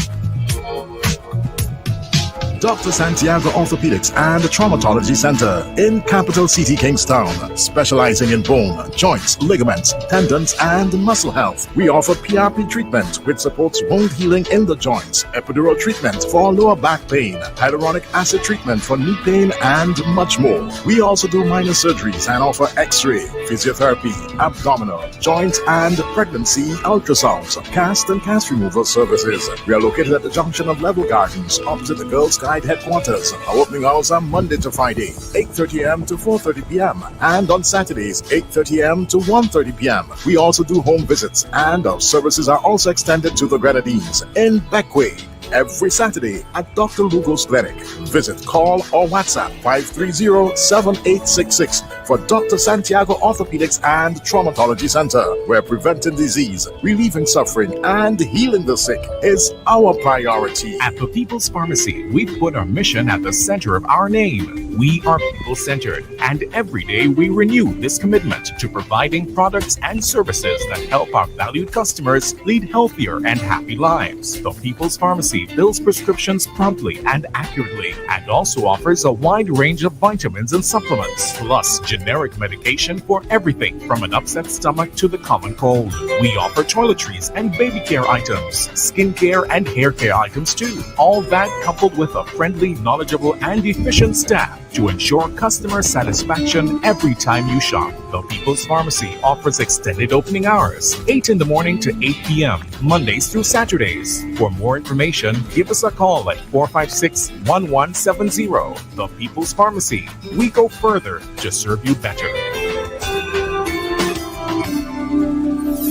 Dr. Santiago Orthopedics and Traumatology Center in Capital City, Kingstown, specializing in bone, joints, ligaments, tendons, and muscle health. We offer PRP treatment, which supports wound healing in the joints, epidural treatment for lower back pain, hyaluronic acid treatment for knee pain, and much more. We also do minor surgeries and offer X-ray, physiotherapy, abdominal, joint and pregnancy ultrasounds, cast and cast removal services. We are located at the junction of Level Gardens, opposite the Girls Guide headquarters. Our opening hours are Monday to Friday, 8:30 a.m. to 4:30 p.m. and on Saturdays, 8:30 a.m. to 1:30 p.m. We also do home visits and our services are also extended to the Grenadines in Beckway every Saturday at Dr. Lugo's Clinic. Visit, call or WhatsApp 530-7866 for Dr. Santiago Orthopedics and Traumatology Center, where preventing disease, relieving suffering, and healing the sick is our priority. At the People's Pharmacy, we've put our mission at the center of our name. We are people-centered, and every day we renew this commitment to providing products and services that help our valued customers lead healthier and happy lives. The People's Pharmacy fills prescriptions promptly and accurately, and also offers a wide range of vitamins and supplements, plus generic medication for everything from an upset stomach to the common cold. We offer toiletries and baby care items, skin care and hair care items too. All that coupled with a friendly, knowledgeable, and efficient staff to ensure customer satisfaction every time you shop. The People's Pharmacy offers extended opening hours, 8 in the morning to 8 p.m., Mondays through Saturdays. For more information, give us a call at 456-1170. The People's Pharmacy. We go further to serve you better.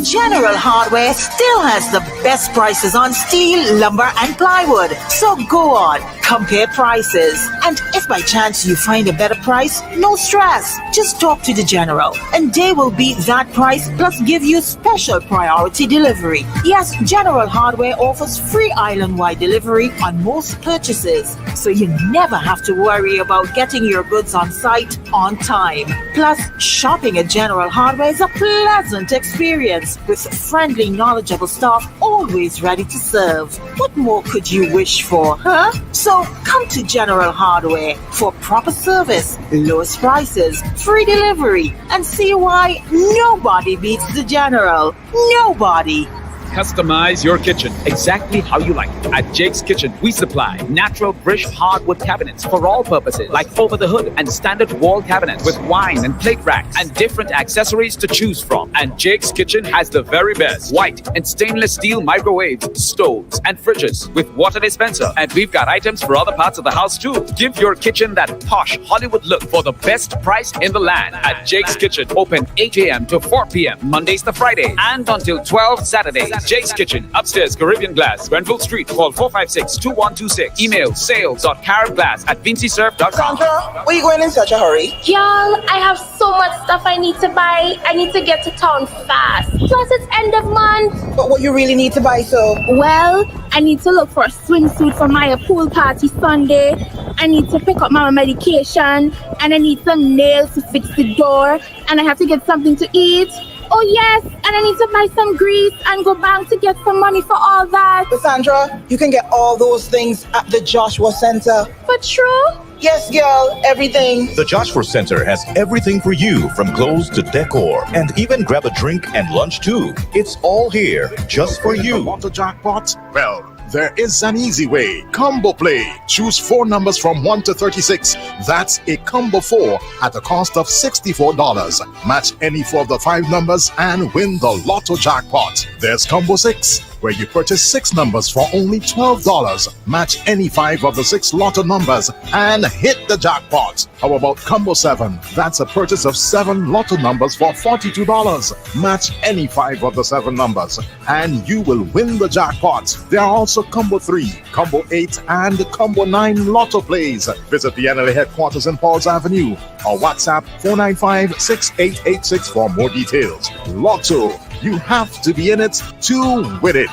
General Hardware still has the best prices on steel, lumber, and plywood. So go on, compare prices. And if by chance you find a better price, no stress. Just talk to the General and they will beat that price plus give you special priority delivery. Yes, General Hardware offers free island-wide delivery on most purchases. So you never have to worry about getting your goods on site on time. Plus, shopping at General Hardware is a pleasant experience with friendly, knowledgeable staff always ready to serve. What more could you wish for, huh? So come to General Hardware for proper service, lowest prices, free delivery, and see why nobody beats the General. Nobody. Customize your kitchen exactly how you like it. At Jake's Kitchen, we supply natural British hardwood cabinets for all purposes, like over the hood and standard wall cabinets with wine and plate racks and different accessories to choose from. And Jake's Kitchen has the very best white and stainless steel microwaves, stoves, and fridges with water dispenser. And we've got items for other parts of the house too. Give your kitchen that posh Hollywood look for the best price in the land. At Jake's Kitchen, open 8 a.m. to 4 p.m. Mondays to Fridays and until 12 Saturdays. Jake's Kitchen, upstairs, Caribbean Glass, Grenville Street. Call 456-2126. Email sales.caribglass@vincisurf.com. Sandra, where you going in such a hurry? Y'all, I have so much stuff I need to buy. I need to get to town fast. Plus, it's end of month. But what you really need to buy, so? Well, I need to look for a swimsuit for my pool party Sunday. I need to pick up my medication. And I need some nails to fix the door. And I have to get something to eat. Oh yes, and I need to buy some grease and go bank to get some money for all that. Cassandra, you can get all those things at the Joshua Center. For true? Yes, girl, everything. The Joshua Center has everything for you, from clothes to decor, and even grab a drink and lunch too. It's all here, just for you. Want a jackpot? Well, there is an easy way. Combo Play. Choose 4 numbers from 1 to 36. That's a combo 4 at a cost of $64. Match any 4 of the 5 numbers and win the Lotto jackpot. There's Combo 6, where you purchase 6 numbers for only $12. Match any 5 of the 6 Lotto numbers and hit the jackpot. How about Combo 7? That's a purchase of 7 Lotto numbers for $42. Match any 5 of the 7 numbers and you will win the jackpot. There are also Combo 3, Combo 8, and Combo 9 Lotto plays. Visit the NLA headquarters in Pauls Avenue or WhatsApp 495-6886 for more details. Lotto, you have to be in it to win it.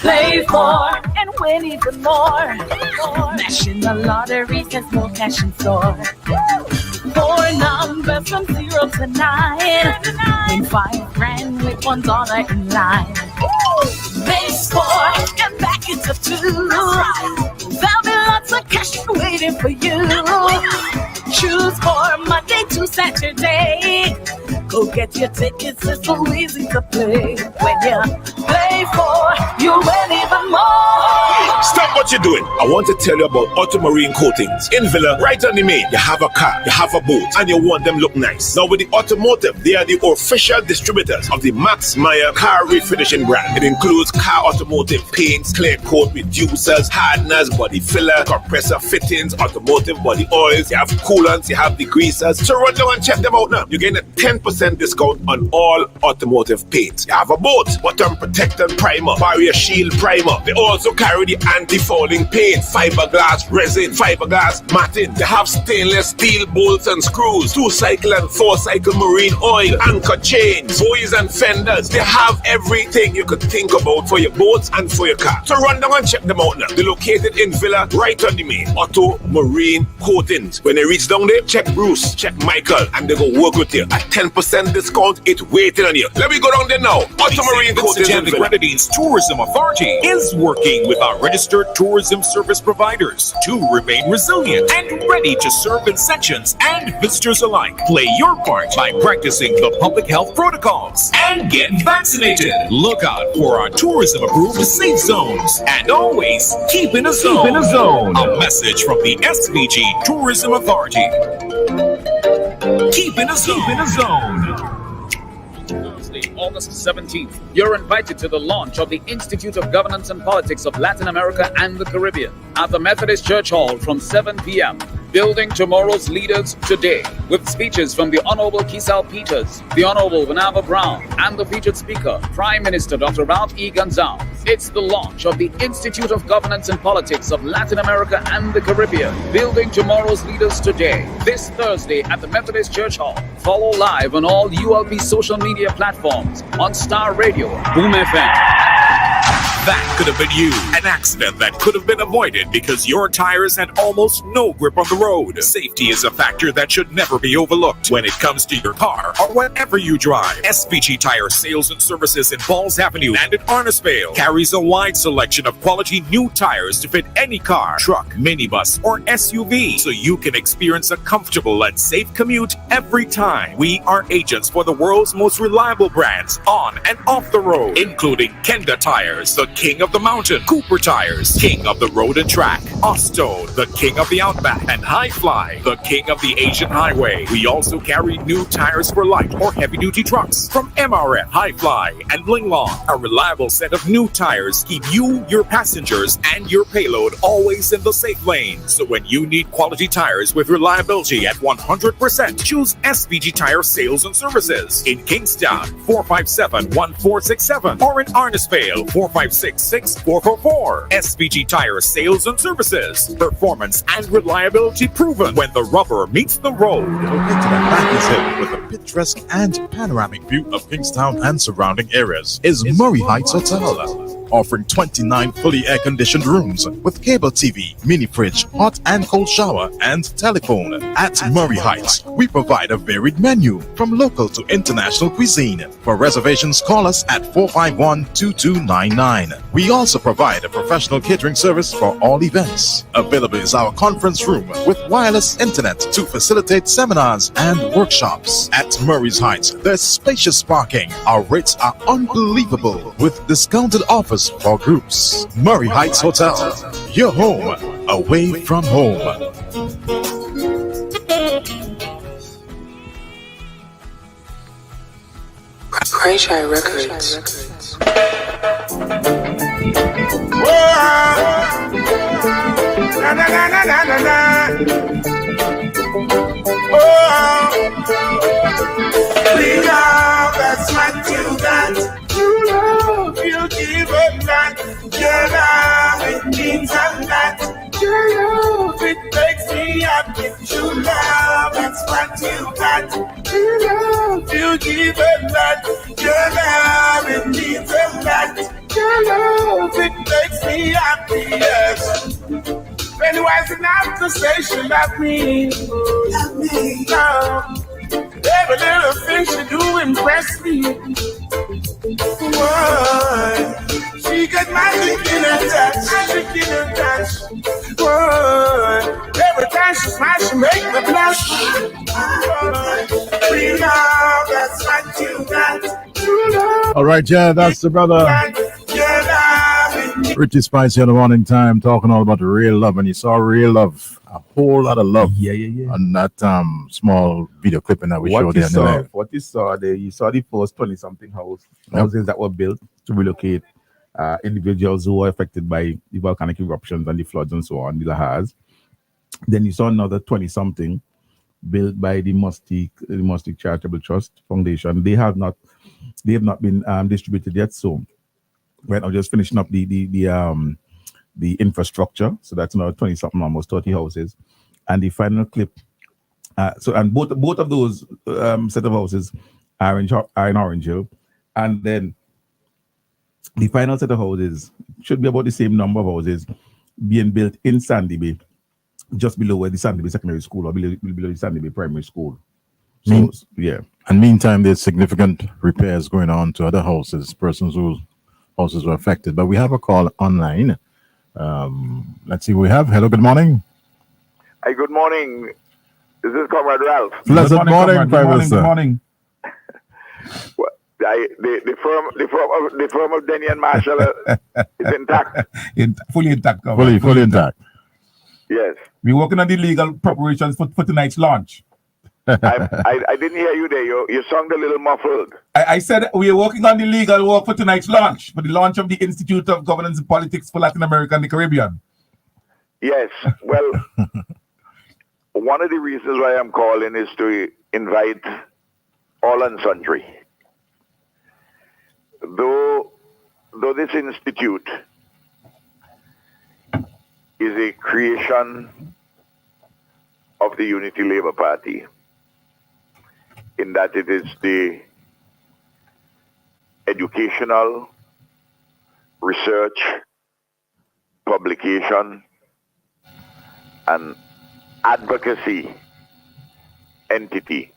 Play more and win even more. National Lottery says more cash in store. 4 numbers from 0 to 9. Win $5,000 with $1 in line. Base 4 and back into 2. There'll be lots of cash waiting for you. Choose for Monday to Saturday. Go get your tickets, it's so easy to play. When you play for, you win even more. Stop what you're doing. I want to tell you about Automarine Coatings. In Villa, right on the main, you have a car, you have a boat, and you want them look nice. Now with the automotive, they are the official distributors of the Max Meyer car refinishing brand. It includes car automotive paints, clear coat reducers, hardeners, body filler, compressor fittings, automotive body oils. You have coolants, you have degreasers. So run down and check them out now. You're getting a 10% discount on all automotive paints. You have a boat, bottom protectant primer, barrier shield primer. They also carry the anti-fouling paint, fiberglass resin, fiberglass matting. They have stainless steel bolts and screws, 2-cycle and 4-cycle marine oil, anchor chains, buoys and fenders. They have everything you could think about for your boats and for your car. So run down and check them out now. They're located in Villa, right on the main. Auto Marine Coatings. When they reach down there, check Bruce, check Michael, and they go work with you. A 10% discount, it's waiting on you. Let me go down there now. Auto Marine Coatings in Villa. Grenadines Tourism Authority is working with our registered tourism service providers to remain resilient and ready to serve concessions and visitors alike. Play your part by practicing the public health protocols and get vaccinated. Look out for our tourism-approved safe zones and always keep in a zone. A message from the SVG Tourism Authority. Keep in a zone. Thursday, August 17th, you're invited to the launch of the Institute of Governance and Politics of Latin America and the Caribbean at the Methodist Church Hall from 7 p.m. Building tomorrow's leaders today, with speeches from the Honorable Kisal Peters, the Honorable Vanava Brown, and the featured speaker, Prime Minister Dr. Ralph E. Gonzalez. It's the launch of the Institute of Governance and Politics of Latin America and the Caribbean, building tomorrow's leaders today, this Thursday at the Methodist Church Hall. Follow live on all ULP social media platforms, on Star Radio, Boom FM. That could have been you. An accident that could have been avoided because your tires had almost no grip on the road. Safety is a factor that should never be overlooked when it comes to your car or whenever you drive. SVG Tire Sales and Services in Falls Avenue and in Arnisvale carries a wide selection of quality new tires to fit any car, truck, minibus, or SUV, so you can experience a comfortable and safe commute every time. We are agents for the world's most reliable brands on and off the road, including Kenda Tires, the king of the mountain, Cooper Tires, king of the road and track, Osto, the king of the outback, and High Fly, the king of the Asian highway. We also carry new tires for light or heavy duty trucks from MRF, High Fly, and Linglong. A reliable set of new tires keep you, your passengers, and your payload always in the safe lane. So when you need quality tires with reliability at 100%, choose SVG Tire Sales and Services in Kingstown, 457-1467, or in Arnisvale, 456-6444. SVG Tire Sales and Services. Performance and reliability proven when the rubber meets the road. Into the Bacchus Hill with a picturesque and panoramic view of Kingstown and surrounding areas is Murray Heights Hotel. offering 29 fully air-conditioned rooms with cable TV, mini fridge, hot and cold shower, and telephone. At Murray Heights, we provide a varied menu from local to international cuisine. For reservations, call us at 451-2299. We also provide a professional catering service for all events. Available is our conference room with wireless internet to facilitate seminars and workshops. At Murray's Heights, there's spacious parking. Our rates are unbelievable with discounted offers for groups. Murray Heights Hotel, your home away from home. Crazy Records. Na na na na na na na. Oh, real love, that's what you got. True love, you give it back. Your love, it means a lot. Your love, it makes me happy. True love, that's what you got. True love, you give it back. Your love, it means a lot. Your love, it makes me happy, yes. When was enough to say she loved me? Love me. No. Every little thing she do impress me. Whoa. She got magic in her touch. Magic in her touch. Whoa. Every time she smiles, she make me blush. Real love, that's what you got. True love. All right, yeah, that's the brother Richie Spicy in the morning time talking all about real love, and you saw real love, a whole lot of love. Yeah. On that small video clipping that we showed there. What you saw there, you saw the first 20-something houses that were built to relocate individuals who were affected by the volcanic eruptions and the floods and so on, the Lahars. Then you saw another 20-something built by the Mustique Charitable Trust Foundation. They have not been distributed yet, so right now just finishing up the infrastructure. So that's another 20-something, almost 30 houses. And the final clip. And both of those set of houses are in Orange Hill, and then the final set of houses should be about the same number of houses being built in Sandy Bay, just below where the Sandy Bay Secondary School or below the Sandy Bay Primary School. So, yeah. And meantime, there's significant repairs going on to other houses, persons whose houses were affected. But we have a call online. Let's see who we have. Hello, good morning. Hi, good morning. This is Comrade Ralph. Pleasant morning, Private Sir. Good morning. Well, the firm of Denny and Marshall is intact. Fully intact. Fully intact. Yes. We're working on the legal preparations for tonight's launch. I didn't hear you there. You sound a little muffled. I said we are working on the legal work for tonight's launch, for the launch of the Institute of Governance and Politics for Latin America and the Caribbean. Yes. Well, one of the reasons why I'm calling is to invite all and sundry. Though this institute is a creation of the Unity Labour Party, in that it is the educational, research, publication, and advocacy entity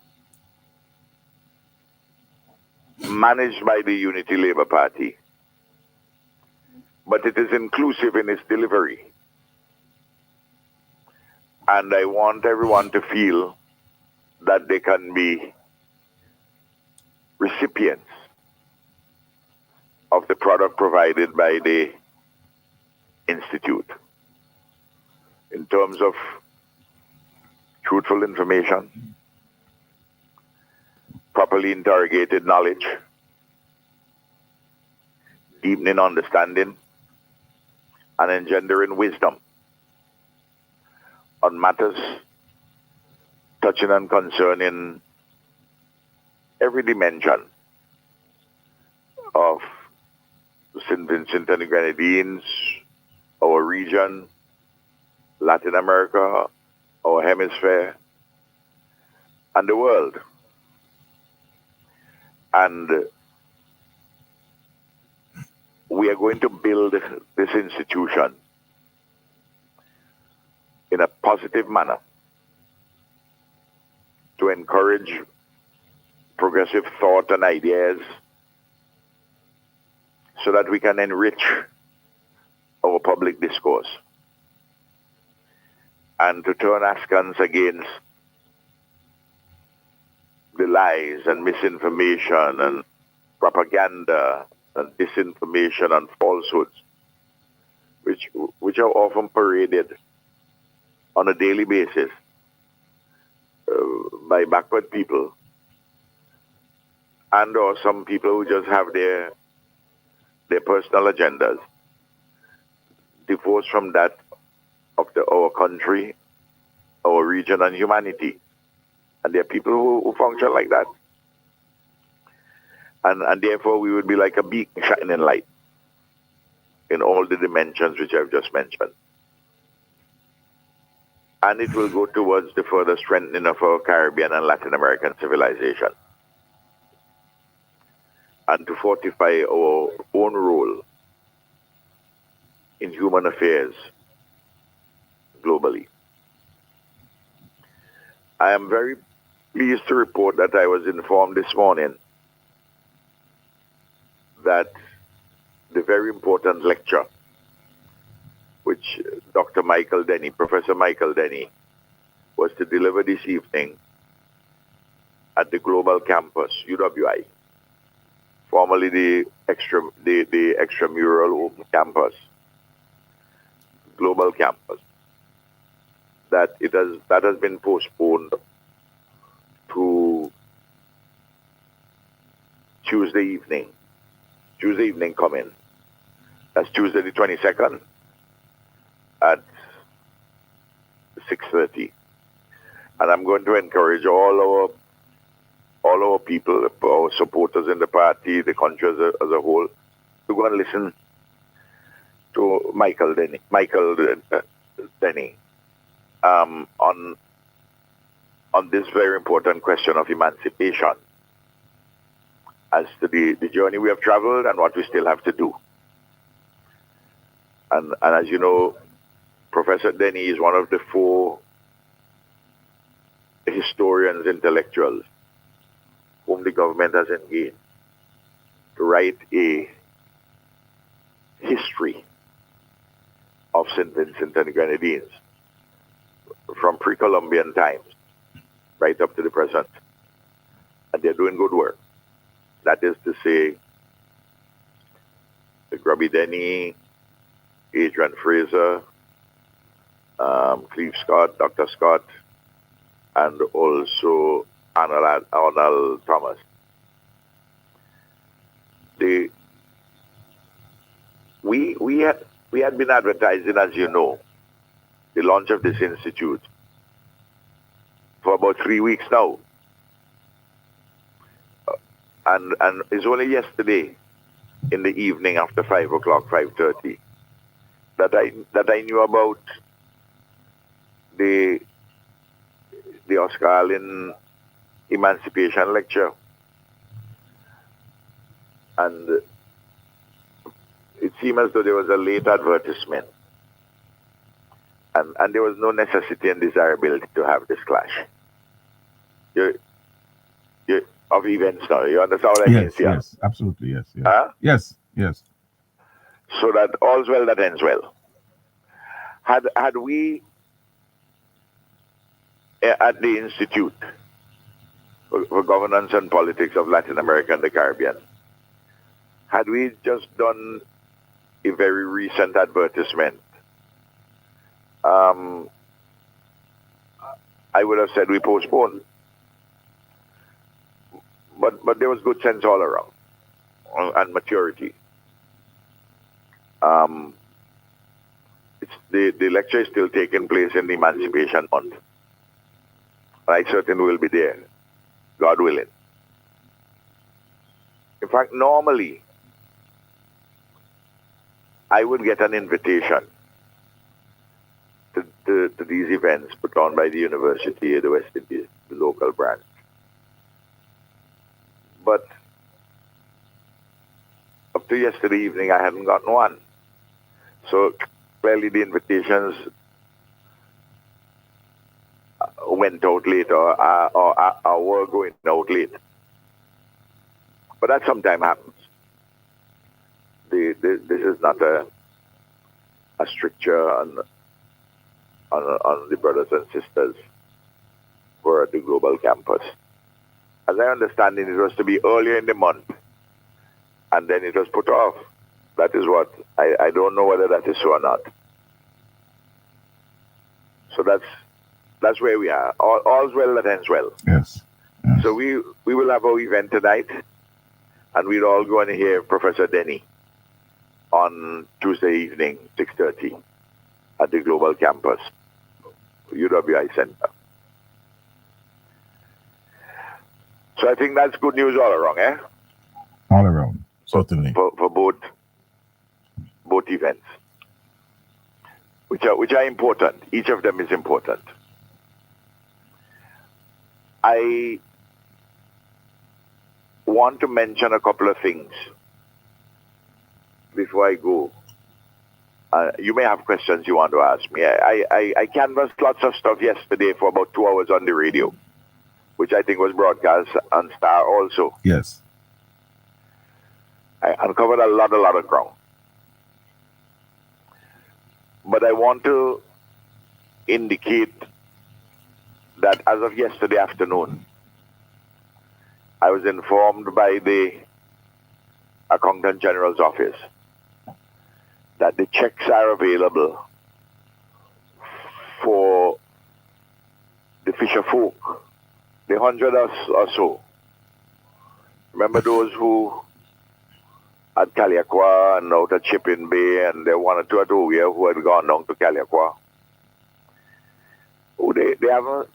managed by the Unity Labour Party, but it is inclusive in its delivery. And I want everyone to feel that they can be recipients of the product provided by the Institute in terms of truthful information, properly interrogated knowledge, deepening understanding, and engendering wisdom on matters touching and concerning every dimension of St. Vincent and the Grenadines, our region, Latin America, our hemisphere, and the world. And we are going to build this institution in a positive manner to encourage progressive thought and ideas so that we can enrich our public discourse and to turn askance against the lies and misinformation and propaganda and disinformation and falsehoods which are often paraded on a daily basis by backward people and or some people who just have their personal agendas divorced from that of our country, our region, and humanity. And there are people who function like that. And therefore we would be like a beacon shining light in all the dimensions which I've just mentioned. And it will go towards the further strengthening of our Caribbean and Latin American civilization, and to fortify our own role in human affairs globally. I am very pleased to report that I was informed this morning that the very important lecture which Dr. Michael Denny, Professor Michael Denny, was to deliver this evening at the Global Campus, UWI, formerly the extramural open campus, Global Campus, that has been postponed to Tuesday evening coming. That's Tuesday the 22nd at 6:30. And I'm going to encourage all our people, our supporters in the party, the country as a whole, to go and listen to Michael Denny on this very important question of emancipation, as to the journey we have traveled and what we still have to do. And as you know, Professor Denny is one of the 4 historians, intellectuals, whom the government has engaged to write a history of St. Vincent and the Grenadines from pre-Columbian times right up to the present. And they're doing good work. That is to say, the Grubby Denny, Adrian Fraser, Cleve Scott, Dr. Scott, and also Arnold Thomas. We had been advertising, as you know, the launch of this institute for about 3 weeks now. And it's only yesterday in the evening after 5 o'clock, 5:30, that I knew about the Oscar Allen Emancipation Lecture. And it seemed as though there was a late advertisement. And there was no necessity and desirability to have this clash. Of events now. You understand what I mean? Yes, absolutely, yes. Huh? Yes. So that all's well that ends well. Had we at the Institute for Governance and Politics of Latin America and the Caribbean, had we just done a very recent advertisement, I would have said we postponed. But there was good sense all around and maturity. The lecture is still taking place in the Emancipation Month. I certainly will be there, God willing. In fact, normally, I would get an invitation to these events put on by the University of the West Indies, the local branch. But up to to yesterday evening, I hadn't gotten one. So clearly the invitations went out late or were going out late. But that sometimes happens. This is not a stricture on the brothers and sisters who are at the global campus. As I understand it, it was to be earlier in the month, and then it was put off. That is what, I don't know whether that is so or not. So that's where we are. All's well that ends well. Yes. So we will have our event tonight, and we're all going to hear Professor Denny on Tuesday evening, 6:30, at the Global Campus, UWI Center. So I think that's good news all around, eh? All around, certainly. For both events, which are important. Each of them is important. I want to mention a couple of things before I go. You may have questions you want to ask me. I canvassed lots of stuff yesterday for about 2 hours on the radio, which I think was broadcast on Star also. Yes. I uncovered a lot of ground. But I want to indicate that as of yesterday afternoon, I was informed by the Accountant General's office that the checks are available for the fisher folk, the 100 or so. Remember those who at Caliacua and out at Chipping Bay, and there were 1 or 2 at Ogia who had gone down to Caliacua. Oh, they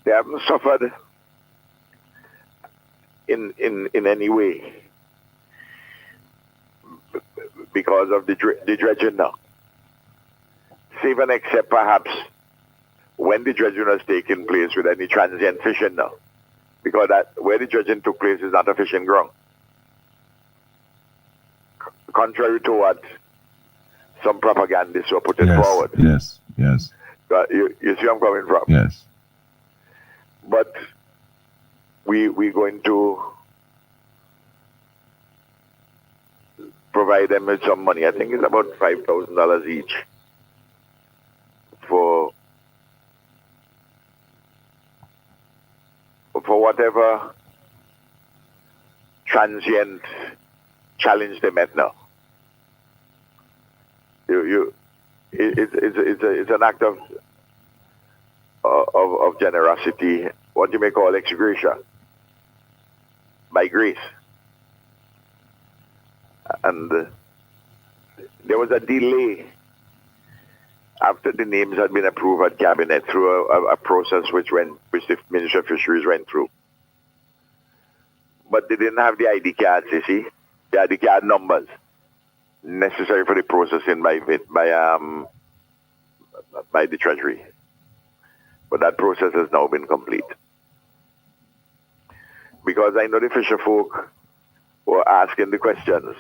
haven't suffered in any way because of the dredging now. Save and except perhaps when the dredging was taking place with any transient fishing now. Because where the dredging took place is not a fishing ground. Contrary to what some propagandists were putting forward. Yes. You see where I'm coming from? Yes. But we're going to provide them with some money. I think it's about $5,000 each for whatever transient challenge they met now. It's an act of generosity, what you may call ex gratia, by grace. And there was a delay after the names had been approved at cabinet through a process which the Ministry of Fisheries went through. But they didn't have the ID cards, you see, the ID card numbers necessary for the processing by the Treasury. But that process has now been complete. Because I know the fisher folk were asking the questions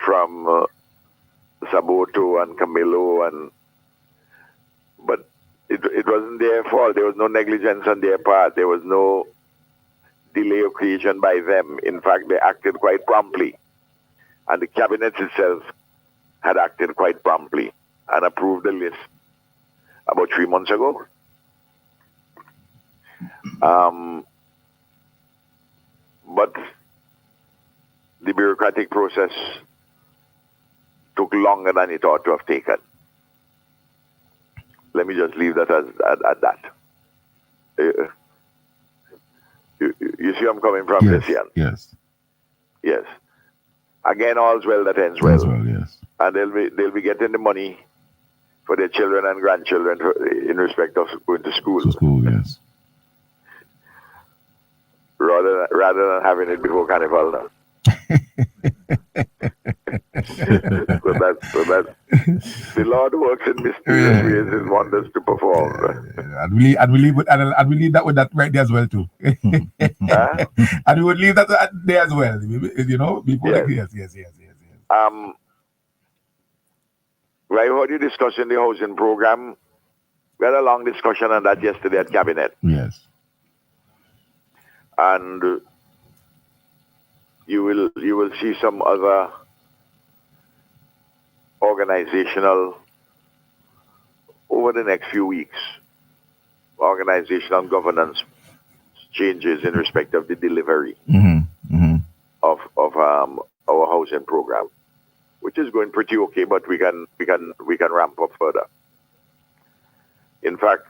from Saboto and Camilo, but it wasn't their fault. There was no negligence on their part. There was no delay occasioned by them. In fact, they acted quite promptly. And the cabinet itself had acted quite promptly and approved the list about 3 months ago. But the bureaucratic process took longer than it ought to have taken. Let me just leave that at that. You see where I'm coming from, Christian? Yes. Yes. Again, all's well that ends well. Yes. And they'll be getting the money for their children and grandchildren in respect of going to school. Yes. Rather than having it before Carnival now. so that the Lord works in mysterious ways and wonders to perform. And we leave that with that right there as well too. And we would leave that there as well. You know, before yes. I heard you discussing the housing program. We had a long discussion on that yesterday at Cabinet. Yes. And you will see some other organizational over the next few weeks, organizational governance changes in respect of the delivery of our housing program, which is going pretty okay, but we can ramp up further. In fact,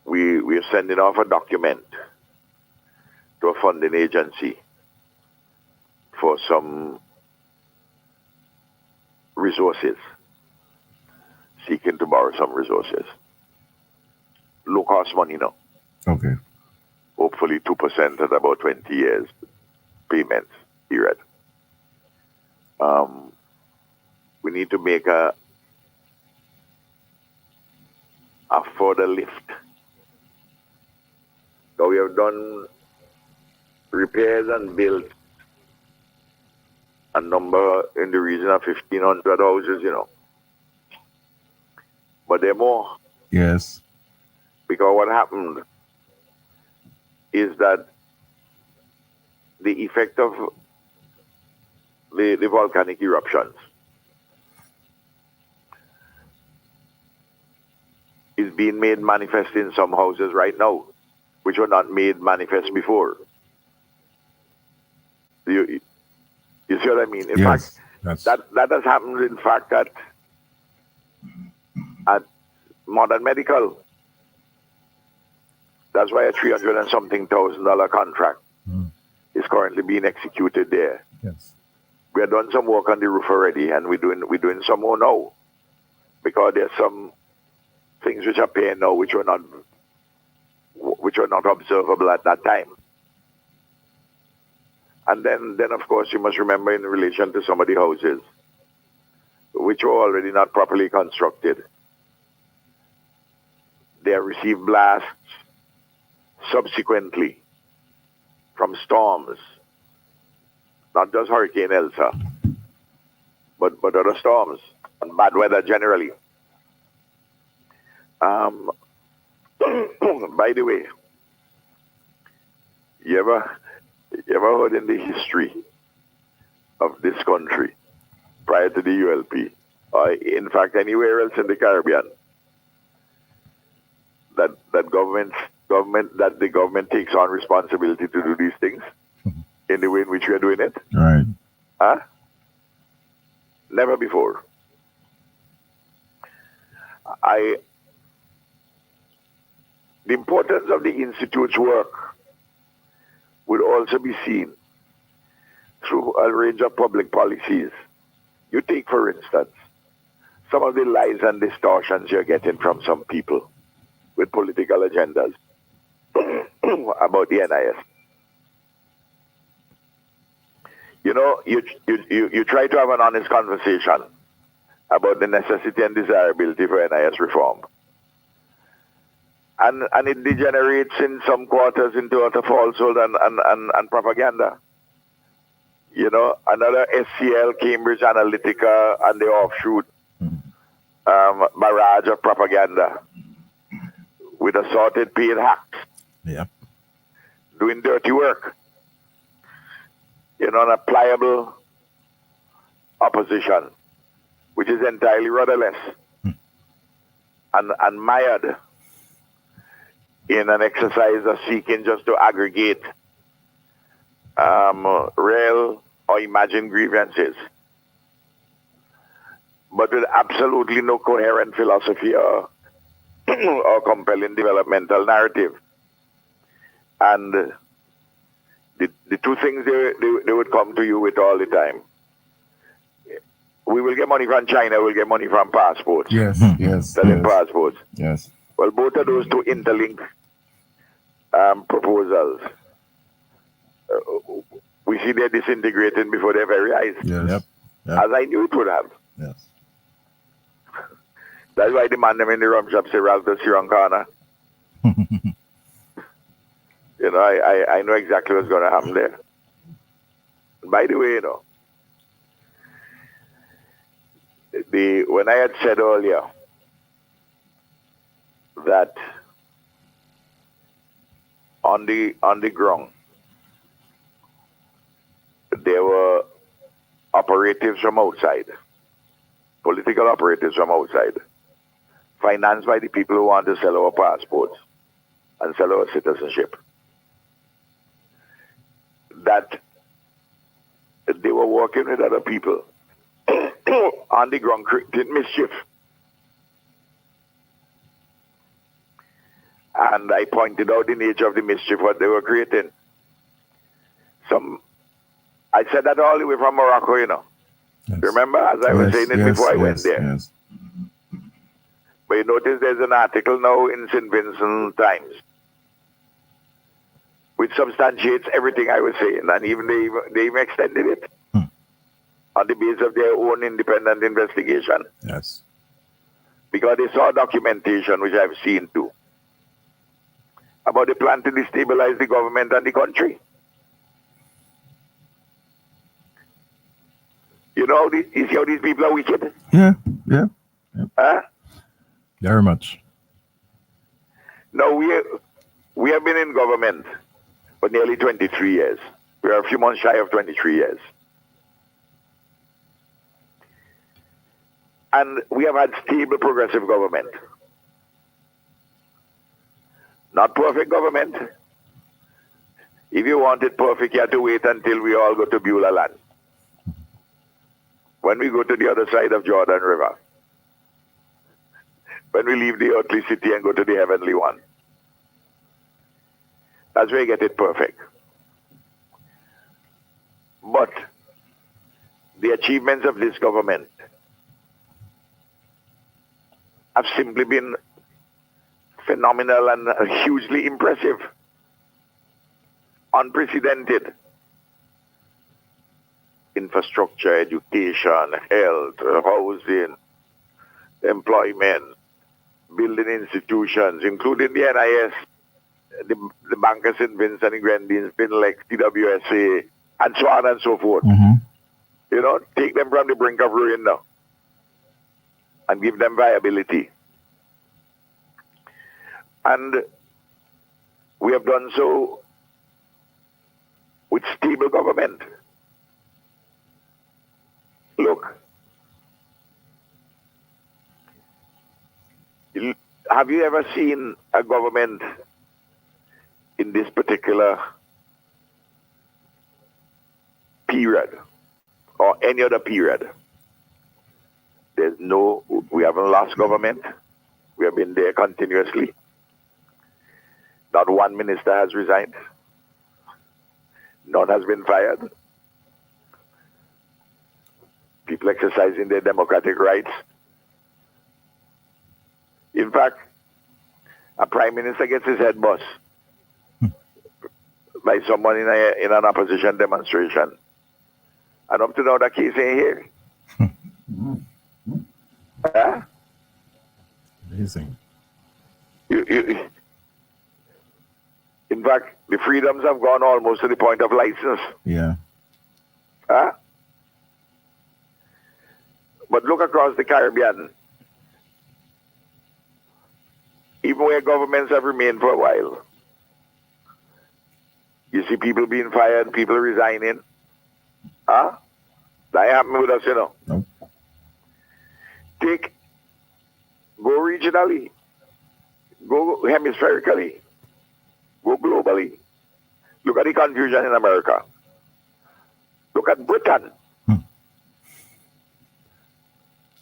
we are sending off a document to a funding agency for some resources, seeking to borrow some resources. Low cost money now. Okay. Hopefully 2% at about 20 years payment period. We need to make a further lift. So we have done repairs and built a number in the region of 1,500 houses, But there are more. Yes. Because what happened is that the effect of the volcanic eruptions is being made manifest in some houses right now, which were not made manifest before. You see what I mean? In fact, that has happened, in fact, at Modern Medical. That's why a $300 and something thousand contract is currently being executed there. Yes. We have done some work on the roof already, and we're doing some more now, because there's some things which are paying now which were not observable at that time. And then of course you must remember, in relation to some of the houses which were already not properly constructed, they have received blasts subsequently from storms, not just Hurricane Elsa, but other storms and bad weather generally. By the way, you ever heard in the history of this country prior to the ULP, or in fact anywhere else in the Caribbean, that the government takes on responsibility to do these things in the way in which we are doing it? Right. Huh? Never before. The importance of the Institute's work would also be seen through a range of public policies. You take, for instance, some of the lies and distortions you're getting from some people with political agendas about the NIS. You try to have an honest conversation about the necessity and desirability for NIS reform. And it degenerates in some quarters into utter falsehood and propaganda. Another SCL, Cambridge Analytica, and the offshoot barrage of propaganda with assorted paid hacks. Yeah. Doing dirty work. A pliable opposition, which is entirely rudderless and mired in an exercise of seeking just to aggregate real or imagined grievances, but with absolutely no coherent philosophy or compelling developmental narrative. And the two things they would come to you with all the time: we will get money from China, we'll get money from passports. Yes, yes. Selling passports. Yes. Well, both of those two interlinked proposals, we see they're disintegrating before their very eyes. Yes. Yep. As I knew it would have. Yes. That's why the man them in the rum shop say Ralph Sirancana. I know exactly what's going to happen there. By the way, when I had said earlier that on the ground there were operatives from outside, political operatives from outside, financed by the people who want to sell our passports and sell our citizenship, that they were working with other people on the ground creating mischief. And I pointed out the nature of the mischief what they were creating. I said that all the way from Morocco, you know. Yes. Remember, as I was saying it before I went there. Yes. But you notice there's an article now in St. Vincent Times which substantiates everything I was saying, and even they even extended it on the basis of their own independent investigation. Yes. Because they saw documentation, which I've seen too, about the plan to destabilize the government and the country. You know, you see how these people are wicked? Yeah. Huh? Very much. No, we have been in government for nearly 23 years. We are a few months shy of 23 years. And we have had stable, progressive government. Not perfect government. If you want it perfect, you have to wait until we all go to Beulah land. When we go to the other side of Jordan River. When we leave the earthly city and go to the heavenly one. That's where you get it perfect. But the achievements of this government have simply been phenomenal and hugely impressive. Unprecedented. Infrastructure, education, health, housing, employment, building institutions, including the NIS, the Bank of St. Vincent and Grenadines, Finlex, TWSA, and so on and so forth. You know, take them from the brink of ruin now and give them viability. And we have done so with stable government. Look, have you ever seen a government in this particular period or any other period? We haven't lost government. We have been there continuously. Not one minister has resigned. None has been fired. People exercising their democratic rights. In fact, a prime minister gets his head bust by someone in an opposition demonstration. And up to now, that case ain't here. Huh? Amazing. In fact, the freedoms have gone almost to the point of license. Yeah. Huh? But look across the Caribbean. Even where governments have remained for a while, you see people being fired, people resigning. Huh? That happened with us, you know. Nope. Go regionally, go hemispherically, go globally. Look at the confusion in America. Look at Britain.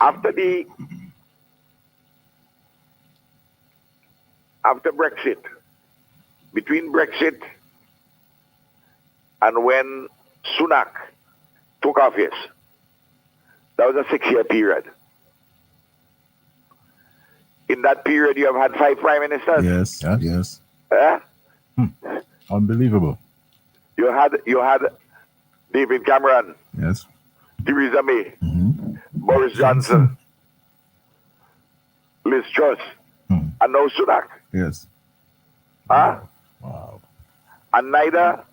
After Brexit, between Brexit and when Sunak took office, that was a 6-year period. In that period, you have had 5 prime ministers. Yes. Eh? Unbelievable. You had David Cameron. Yes. Theresa May. Boris Johnson. Liz Truss. And now Sunak. Yes. Huh? Wow. And neither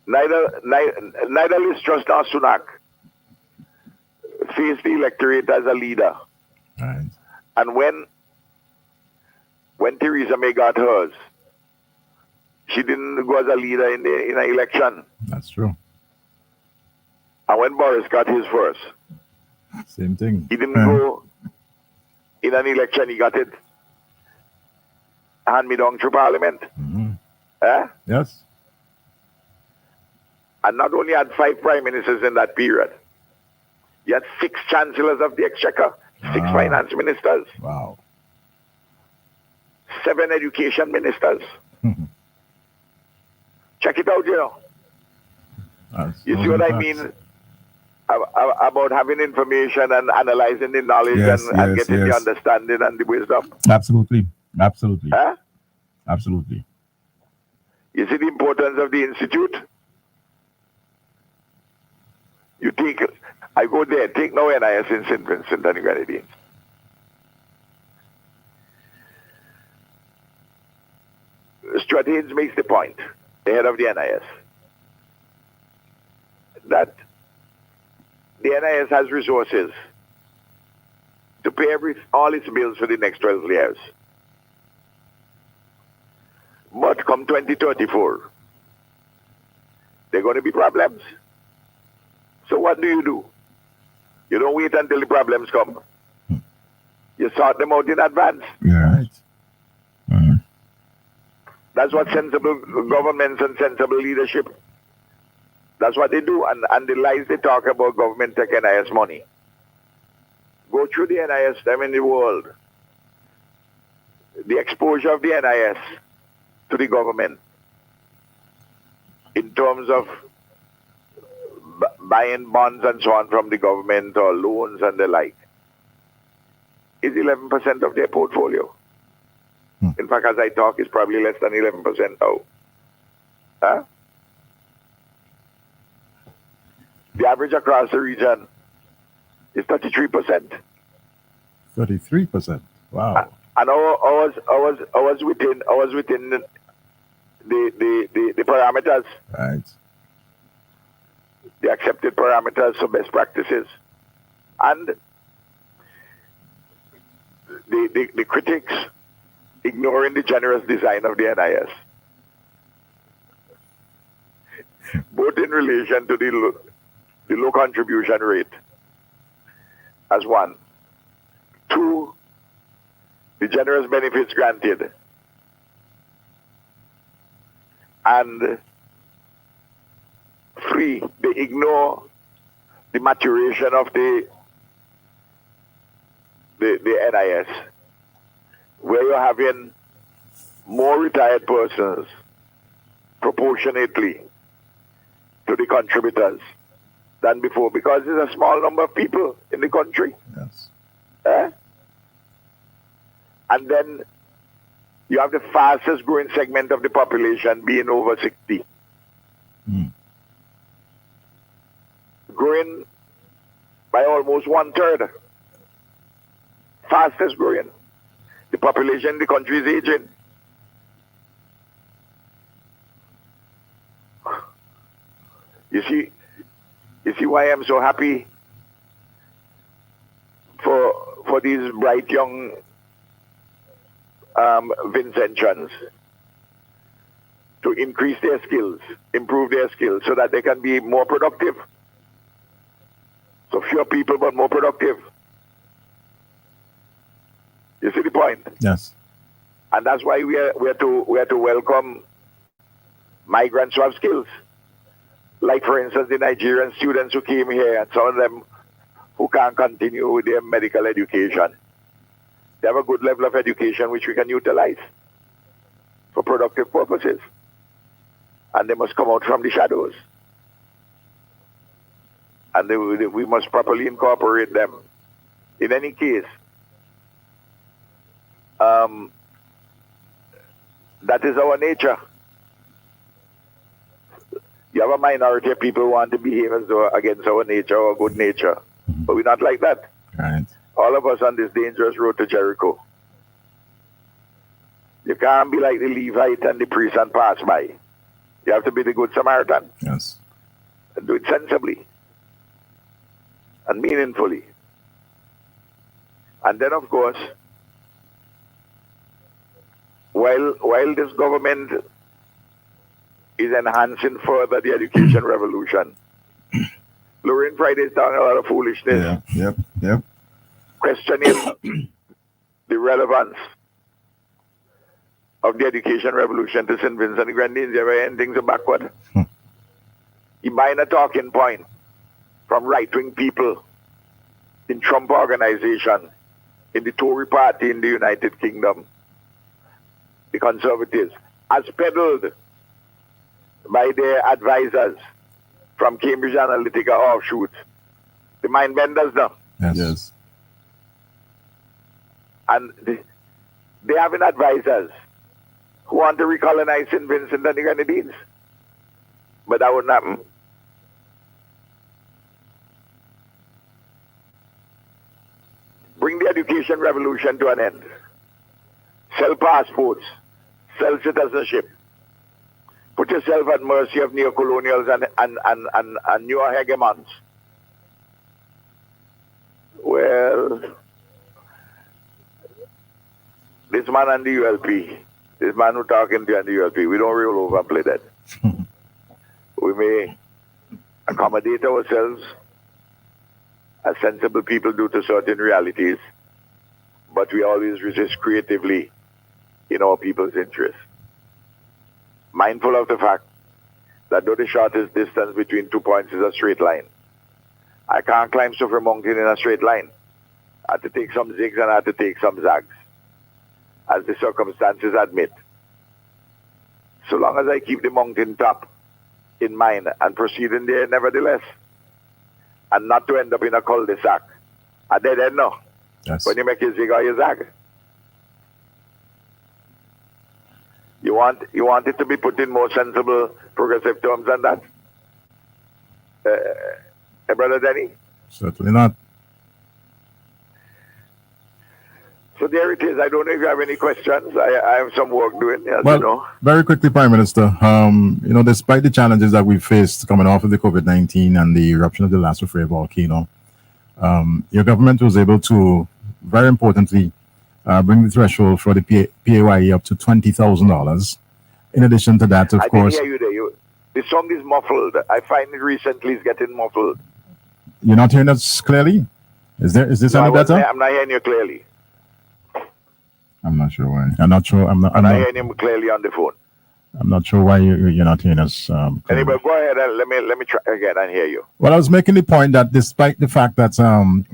Liz Truss nor Sunak face the electorate as a leader. Right. And when Theresa May got hers, she didn't go as a leader in an election. That's true. And when Boris got his first, Same thing. he didn't go in an election, he got it hand-me-down through Parliament. Yes. And not only had 5 prime ministers in that period, you had 6 chancellors of the exchequer, 6 finance ministers, Wow. 7 education ministers. Check it out, you know. You see what I mean about having information and analyzing the knowledge and getting the understanding and the wisdom? Absolutely. Absolutely. Huh? Absolutely. You see the importance of the institute? You take, I go there, take now NIS in St. Vincent and the Grenadines. Stuart Haynes makes the point, the head of the NIS, that the NIS has resources to pay all its bills for the next 12 years. But come 2034, there are going to be problems. So what do? You don't wait until the problems come. You sort them out in advance. Right. That's what sensible governments and sensible leadership, that's what they do. And the lies they talk about government take NIS money. Go through the NIS them in the world. The exposure of the NIS to the government in terms of buying bonds and so on from the government or loans and the like is 11% of their portfolio. In fact, as I talk, it's probably less than 11% now. Huh? The average across the region is 33%. 33%. Wow. And I was within the parameters. Right. The accepted parameters for best practices. And the critics ignoring the generous design of the NIS, both in relation to the low contribution rate, as one. 2, the generous benefits granted. And 3, they ignore the maturation of the NIS, where you're having more retired persons proportionately to the contributors than before, because there's a small number of people in the country. Yes. And then you have the fastest growing segment of the population being over 60. Growing by almost 1/3. Fastest growing. The population in the country is aging. You see why I'm so happy for these bright young Vincentians to increase their skills, improve their skills, so that they can be more productive. So fewer people, but more productive. You see the point? Yes. And that's why we are to welcome migrants who have skills. Like, for instance, the Nigerian students who came here, and some of them who can't continue with their medical education. They have a good level of education which we can utilize for productive purposes. And they must come out from the shadows. And we must properly incorporate them. In any case, that is our nature. You have a minority of people who want to behave as though against our nature or good nature. But we're not like that. Right. All of us on this dangerous road to Jericho. You can't be like the Levite and the priest and pass by. You have to be the good Samaritan. Yes. And do it sensibly. and meaningfully. And then, of course, while this government is enhancing further the education revolution, Lorraine Friday is talking a lot of foolishness. Yep. Questioning the relevance of the education revolution to St. Vincent and the Grenadines. Ever things are backward. He buying a talking point from right-wing people in Trump organization, in the Tory party in the United Kingdom, the Conservatives, as peddled by their advisors from Cambridge Analytica offshoot, the mind benders now. Yes. And they having advisors who want to recolonize St. Vincent and the Grenadines. But that wouldn't happen. Bring the education revolution to an end. Sell passports. Sell citizenship. Put yourself at mercy of neocolonials and newer hegemons. Well, this man and the ULP, this man who talking to you and the ULP, we don't roll over and play that. We may accommodate ourselves as sensible people do to certain realities, but we always resist creatively in our people's interest. Mindful of the fact that though the shortest distance between 2 points is a straight line, I can't climb Suffolk Mountain in a straight line. I had to take some zigs and I had to take some zags, as the circumstances admit. So long as I keep the mountain top in mind and proceed in there nevertheless, and not to end up in a cul-de-sac. A dead end, no. Yes. When you make your zig or your zag. You want it to be put in more sensible, progressive terms than that? Brother Denny? Certainly not. So there it is. I don't know if you have any questions. I have some work doing, as Well, you know. very quickly, Prime Minister, despite the challenges that we faced coming off of the COVID-19 and the eruption of the Las Sofre volcano, your government was able to, very importantly, bring the threshold for the PAYE up to $20,000. In addition to that, of course... I didn't hear you there. The song is muffled. I find it recently is getting muffled. You're not hearing us clearly? Is this any better? I'm not hearing you clearly. I'm not sure why. I'm not sure. I'm not hearing him clearly on the phone. I'm not sure why you're not hearing us. Anyway, go ahead and let me try again and hear you. Well, I was making the point that despite the fact that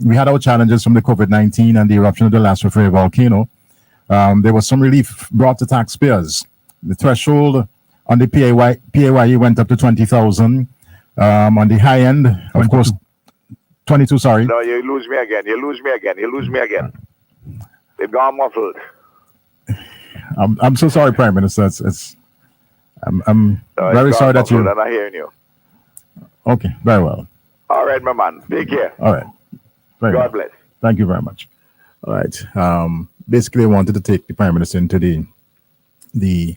we had our challenges from the COVID-19 and the eruption of the Las Sofre volcano, there was some relief brought to taxpayers. The threshold on the PAYE went up to 20,000. On the high end, of course, 22. Sorry. No, you lose me again. They've gone muffled. I'm so sorry, Prime Minister. I'm very sorry that you. I'm not hearing you. Okay, very well. All right, my man. Take care. All right. God bless. Thank you very much. All right. Basically, I wanted to take the Prime Minister into the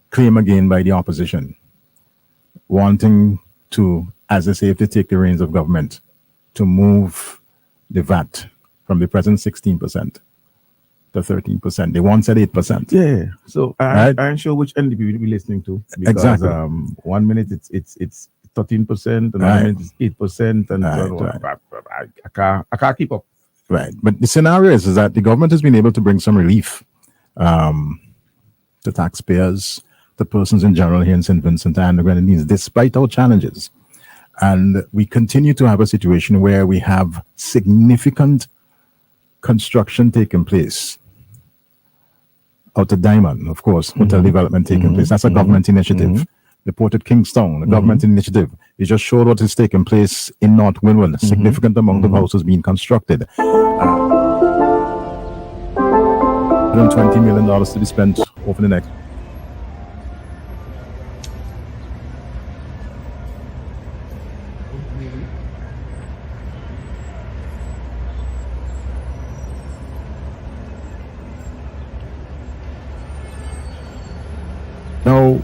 claim again by the opposition, wanting to, as I say, if they take the reins of government, to move the VAT from the present 16% to 13%. They once said 8%. Yeah. So Right? I'm sure which NDP will be listening to. Because, Exactly. 1 minute it's 13%, another Right. minute it's 8%, and I can't keep up. Right. But the scenario is that the government has been able to bring some relief to taxpayers, to persons in general here in St. Vincent and the Grenadines, despite our challenges. And we continue to have a situation where we have significant construction taking place out of Diamond, of course, hotel development taking place. That's a government initiative. The port at Kingstown, a government initiative. It just showed what is taking place in North Windward. A significant amount of houses being constructed. $120 million to be spent over the next. Now,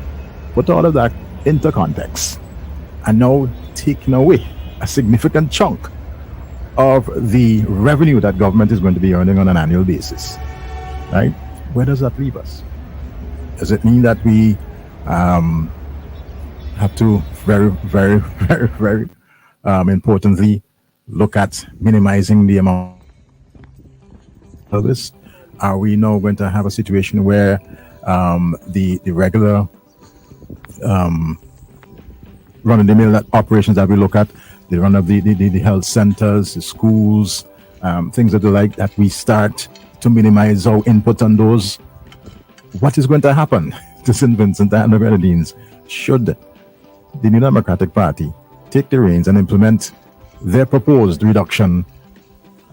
put all of that into context, and now taking away a significant chunk of the revenue that government is going to be earning on an annual basis, right? Where does that leave us? Does it mean that we have to very importantly look at minimizing the amount of this? Are we now going to have a situation where the regular run-of-the-mill operations that we look at, the run of the health centers, the schools, things of the like, that we start to minimize our input on those? What is going to happen to St. Vincent and the Grenadines should the New Democratic Party take the reins and implement their proposed reduction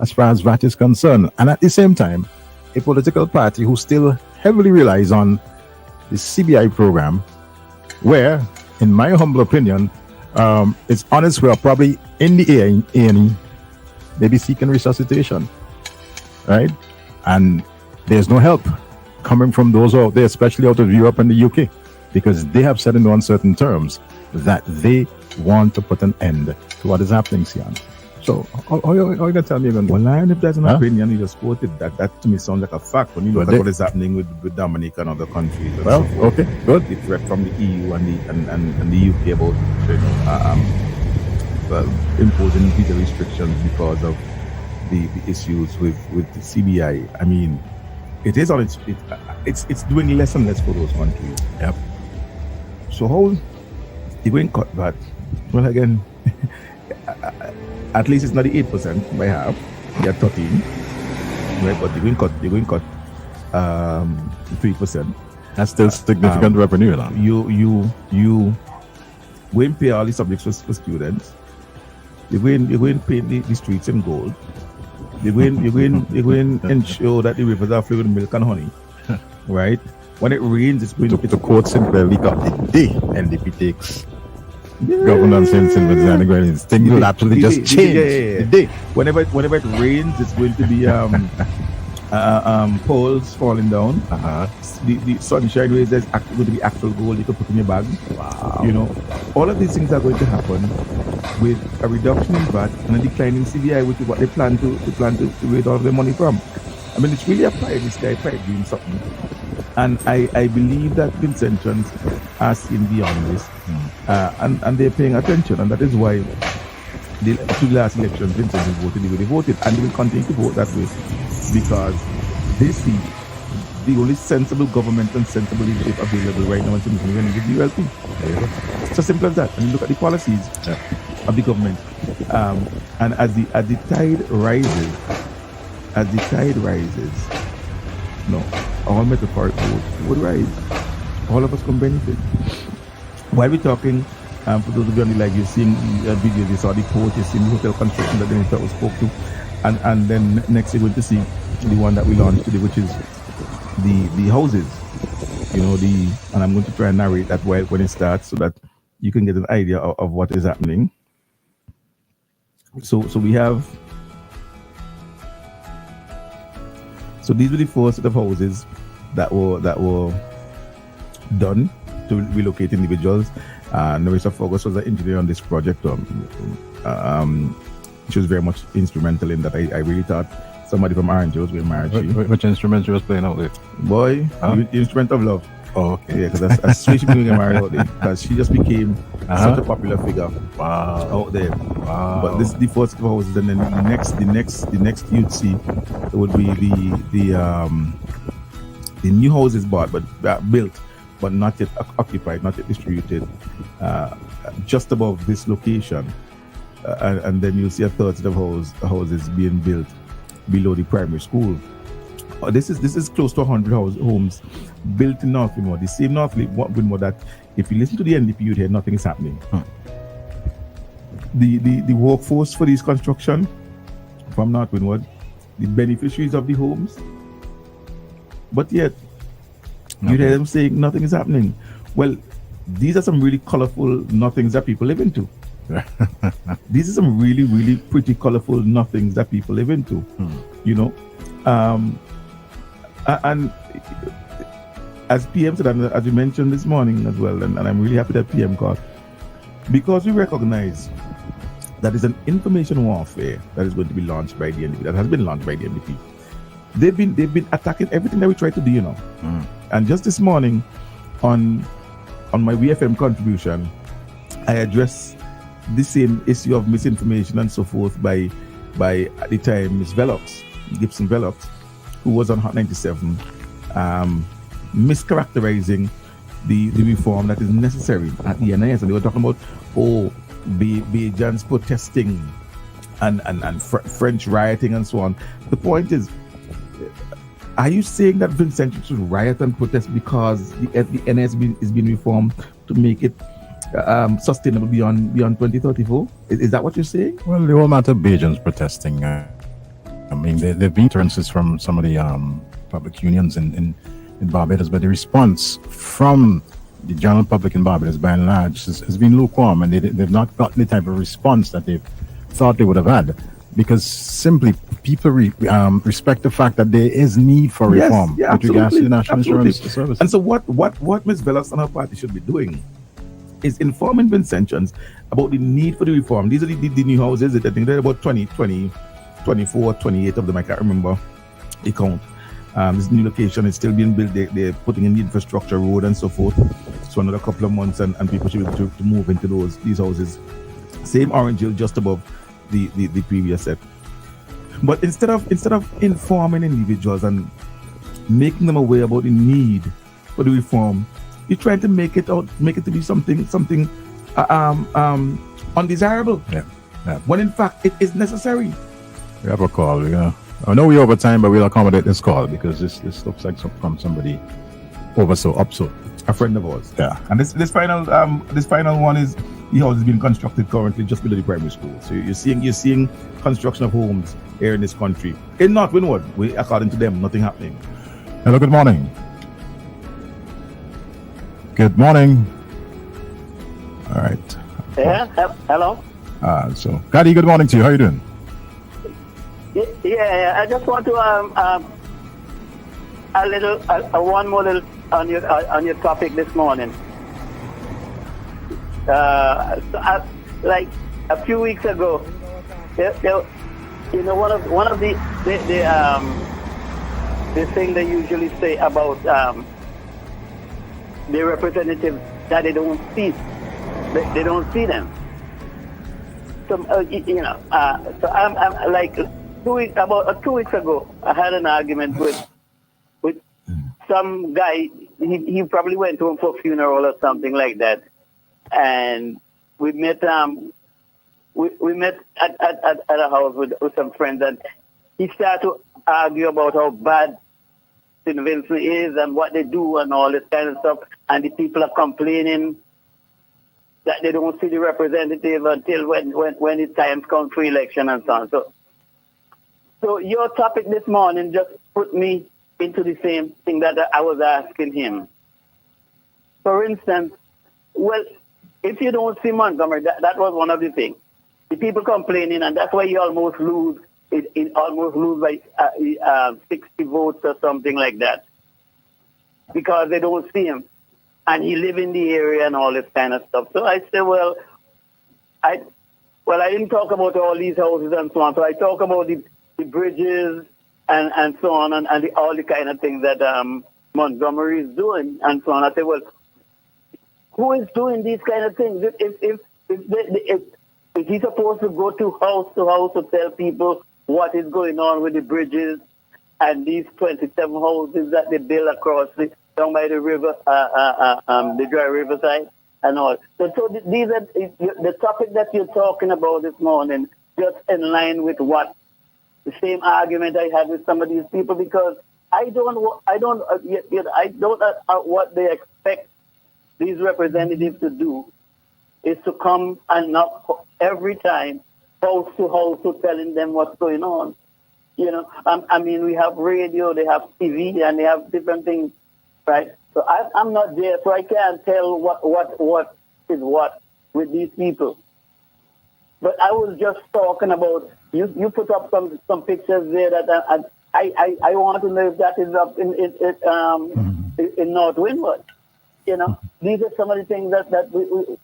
as far as VAT is concerned? And at the same time, a political party who still heavily relies on the CBI program, where, in my humble opinion, it's on its way, probably in the A&E, maybe seeking resuscitation, right? And there's no help coming from those out there, especially out of Europe and the UK, because they have said in uncertain terms that they want to put an end to what is happening, Sian. So, how you going to tell me even? Well, and if that's an opinion, you just quoted that to me sounds like a fact when you look at what is happening with Dominica and other countries. And well, so okay, good. The threat from the EU and the UK about imposing visa restrictions because of the issues with the CBI. I mean, it is on it's doing less and less for those countries. Yep. So how you going to cut that? Well, again, at least it's not the 8% by half. You're 13, right? But you're going to cut 3%. That's still significant revenue. You go and pay all the subjects for students. You're going to paint the streets in gold. You're going to ensure that the rivers are flowing with milk and honey, right? When it rains, it's going to quote simply, leak up the day NDP takes governance in St. Vincent and the Grenadines. Things will actually just change. The day. Whenever it rains, it's going to be poles falling down. The sunshine rays, there's going to be actual gold you can put in your bag. Wow. You know, all of these things are going to happen with a reduction in VAT and a decline in CBI, which is what they plan to raise all of their money from. I mean, it's really a pie in the sky, pie doing something. And I believe that Vincentians are seeing beyond this, and they're paying attention, and that is why the two last elections Vincentians voted the way they voted, and they will continue to vote that way because they see the only sensible government and sensible leadership available right now in St. Vincent is the ULP. It's as simple as that. And you look at the policies of the government, and as the tide rises, all metaphoric votes would rise. All of us can benefit. While we're talking, for those of you on the live, you're seeing videos, you saw the port, you're seeing the hotel construction that the minister spoke to, and then next you're going to see the one that we launched today, which is the houses. You know, and I'm going to try and narrate that when it starts so that you can get an idea of what is happening. So we have. So these were the 4 set of houses that were done to relocate individuals. Narissa Fergus was an engineer on this project. She was very much instrumental in that. I really thought somebody from R&J was going to marry you. Which instrument she was playing out with? Boy, the instrument of love. Oh, okay. Yeah, because that's why she was going to marry out there. Because she just became such a popular figure out there. Wow. But this is the first of houses, and then the next you'd see it would be the new houses bought but built, but not yet occupied, not yet distributed, just above this location, and then you'll see a third set of houses being built below the primary school. This is close to 100 homes built in North Winmore, the same North Winmore that if you listen to the NDP, you'd hear nothing is happening. The workforce for this construction from North Winmore, the beneficiaries of the homes, but yet you hear them saying nothing is happening. Well, these are some really colorful nothings that people live into. These are some really, really pretty colorful nothings that people live into. You know, and as PM said, and as you mentioned this morning as well, and I'm really happy that PM called, because we recognize that is an information warfare that is going to be launched by the NDP, that has been launched by the NDP. They've been attacking everything that we try to do, And just this morning, on my VFM contribution, I addressed the same issue of misinformation and so forth by at the time Ms. Velox, Gibson Velox, who was on Hot 97, mischaracterizing the reform that is necessary at the NIS, and they were talking about Bajans protesting and French rioting and so on. The point is, are you saying that Vincent should riot and protest because the NIS is being reformed to make it sustainable beyond 2034? Is that what you're saying? Well, the whole matter of Bajans protesting, I mean, there have been utterances from some of the public unions in Barbados, but the response from the general public in Barbados, by and large, has been lukewarm, and they've not gotten the type of response that they thought they would have had, because simply people respect the fact that there is need for reform with regards to the National Insurance Service. And so what Ms. Velox and her party should be doing is informing Vincentians about the need for the reform. These are the new houses. I think there are about 24, 28 of them. I can't remember the count. This new location is still being built. They're putting in the infrastructure, road and so forth. So another couple of months and people should be able to move into these houses. Same Orange Hill, just above the previous set. But instead of informing individuals and making them aware about the need for the reform, you're trying to make it to be something undesirable. When in fact it is necessary. We have a call. I know we're over time, but we'll accommodate this call because this looks like from somebody up so. A friend of ours. Yeah. And this final one is the house is being constructed currently just below the primary school. So you're seeing construction of homes here in this country. In North Windward, according to them, nothing happening. Hello, good morning. Good morning. All right. Yeah, hello. So, Gaddy, good morning to you. How you doing? Yeah, I just want to one more little on your topic this morning. Like a few weeks ago, one of the thing they usually say about the representatives that they don't see them. So so I'm like. 2 weeks ago, I had an argument with some guy. He probably went home for a funeral or something like that, and we met. We met at a house with some friends, and he started to argue about how bad St. Vincent is and what they do and all this kind of stuff, and the people are complaining that they don't see the representative until when it's time comes for election and so on. So your topic this morning just put me into the same thing that I was asking him. For instance, well, if you don't see Montgomery, that was one of the things. The people complaining, and that's why you almost lose. It almost lose by 60 votes or something like that, because they don't see him, and he live in the area and all this kind of stuff. So I said, I didn't talk about all these houses and so on. So I talk about the bridges and so on, and all the kind of things that Montgomery is doing and so on. I say, well, who is doing these kind of things? If he's supposed to go to house to tell people what is going on with the bridges and these 27 houses that they build across down by the river, the dry riverside and all. So these are the topic that you're talking about this morning, just in line with what the same argument I had with some of these people, because I don't what they expect these representatives to do is to come and knock every time house to house to telling them what's going on. I mean, we have radio, they have TV, and they have different things, right? So I'm not there, so I can't tell what is what with these people. But I was just talking about, you put up some pictures there that I want to know if that is up in North Windward. These are some of the things that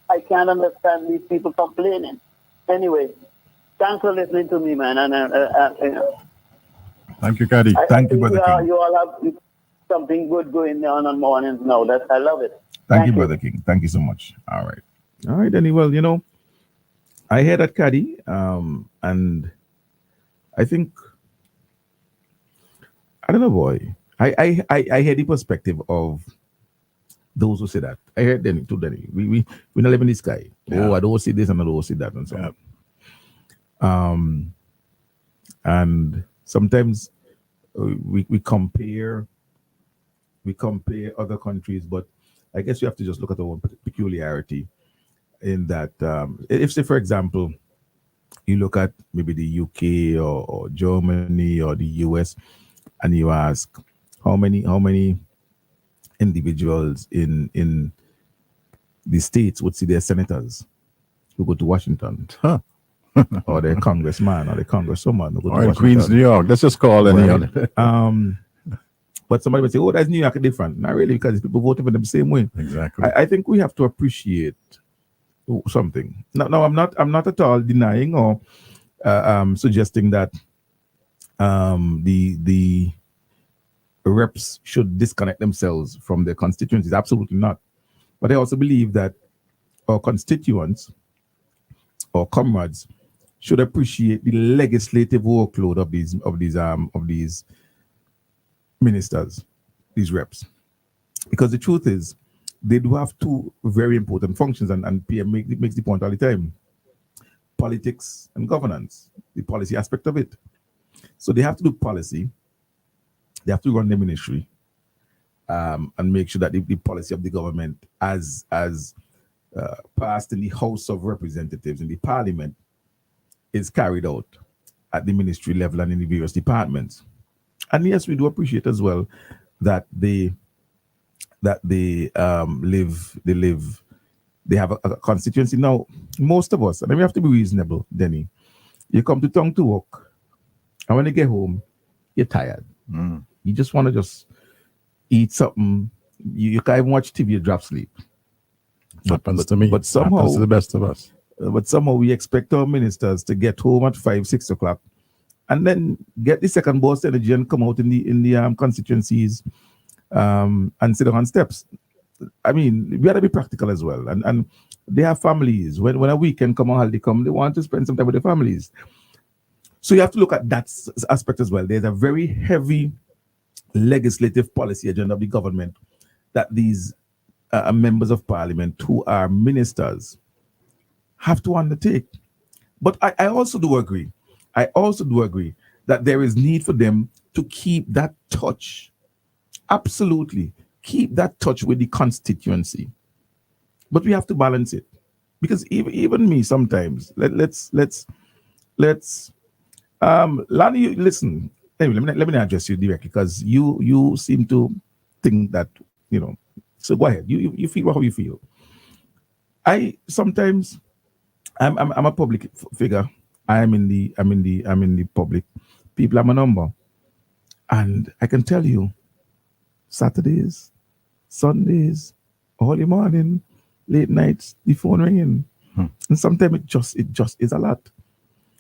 I can't understand these people complaining. Anyway, thanks for listening to me, man. And you know, Thank you, Caddy. Thank you, Brother King. you all have something good going on mornings now. I love it. Thank you, Brother King. Thank you so much. All right, Danny. Well, you know, I heard that, Caddy, and I think, I don't know, boy. I heard the perspective of those who say that. I heard Danny too, Danny. We not live in the sky. Yeah. Oh, I don't see this and I don't see that and so on. And sometimes we compare other countries, but I guess you have to just look at our own peculiarity in that. If, say, for example, you look at maybe the UK or Germany or the US, and you ask how many individuals in the states would see their senators who go to Washington, or their congressman or the congresswoman who go to Or in Washington. Queens, New York. Let's just call any other. But somebody would say, "Oh, that's New York different." Not really, because people voting for them the same way. Exactly. I think we have to appreciate something. No, I'm not at all denying or suggesting that the reps should disconnect themselves from their constituencies. Absolutely not. But I also believe that our constituents or comrades should appreciate the legislative workload of these ministers, these reps. Because the truth is, they do have two very important functions, and PM makes the point all the time. Politics and governance, the policy aspect of it. So they have to do policy, they have to run the ministry, and make sure that the policy of the government as passed in the House of Representatives, in the Parliament, is carried out at the ministry level and in the various departments. And yes, we do appreciate as well that they have a constituency. Now, most of us, and we have to be reasonable, Denny. You come to town to work, and when you get home, you're tired. You just want to just eat something. You can't even watch TV, you drop sleep. Happens to me. But somehow, happens to the best of us. But somehow we expect our ministers to get home at 5, 6 o'clock, and then get the second burst energy and come out in the constituencies and sit on steps. I mean, we got to be practical as well. And they have families. When a weekend come on holiday come, they want to spend some time with their families. So you have to look at that aspect as well. There's a very heavy legislative policy agenda of the government that these members of parliament who are ministers have to undertake. But I also do agree. That there is need for them to keep that touch. Absolutely. Keep that touch with the constituency. But we have to balance it. Because even me sometimes, let's Lani, you listen. Anyway, let me address you directly, because you seem to think that, you know. So go ahead. You feel how you feel. I'm a public figure. I'm in the public. People have my number. And I can tell you, Saturdays, Sundays, early morning, late nights, the phone ringing. And sometimes it just is a lot.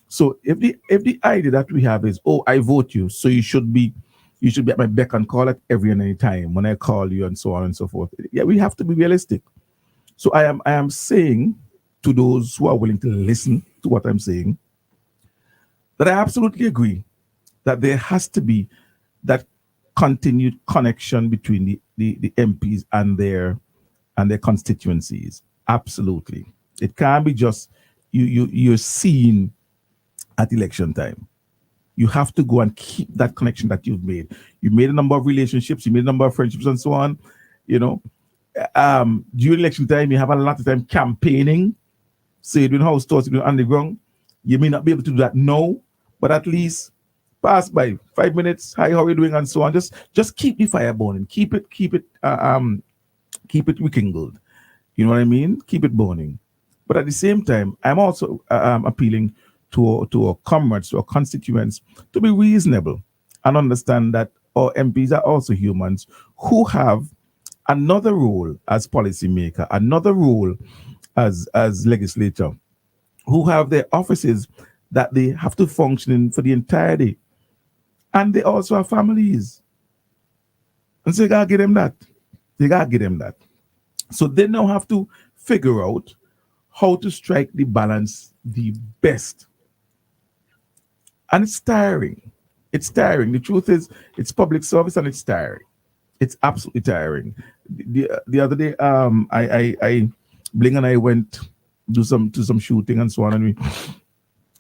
So if the idea that we have is, oh, I vote you, so you should be at my beck and call at every and any time when I call you and so on and so forth. Yeah, we have to be realistic. So I am saying to those who are willing to listen to what I'm saying, that I absolutely agree that there has to be that continued connection between the MPs and their constituencies. Absolutely. It can't be just you're seen at election time. You have to go and keep that connection that you've made. You made a number of relationships, you made a number of friendships and so on. You know, during election time, you have a lot of time campaigning. So you're doing house tours, you're doing underground. You may not be able to do that now, but at least pass by 5 minutes. Hi, how are you doing? And so on. Just keep the fire burning. Keep it rekindled. You know what I mean? Keep it burning. But at the same time, I'm also appealing to our comrades, to our constituents, to be reasonable and understand that our MPs are also humans who have another role as policymaker, another role as legislator, who have their offices that they have to function in for the entire day. And they also have families. And so you gotta give them that. You gotta give them that. So they now have to figure out how to strike the balance the best. And it's tiring. It's tiring. The truth is, it's public service and it's tiring. It's absolutely tiring. The other day, I Bling and I went to some shooting and so on, and we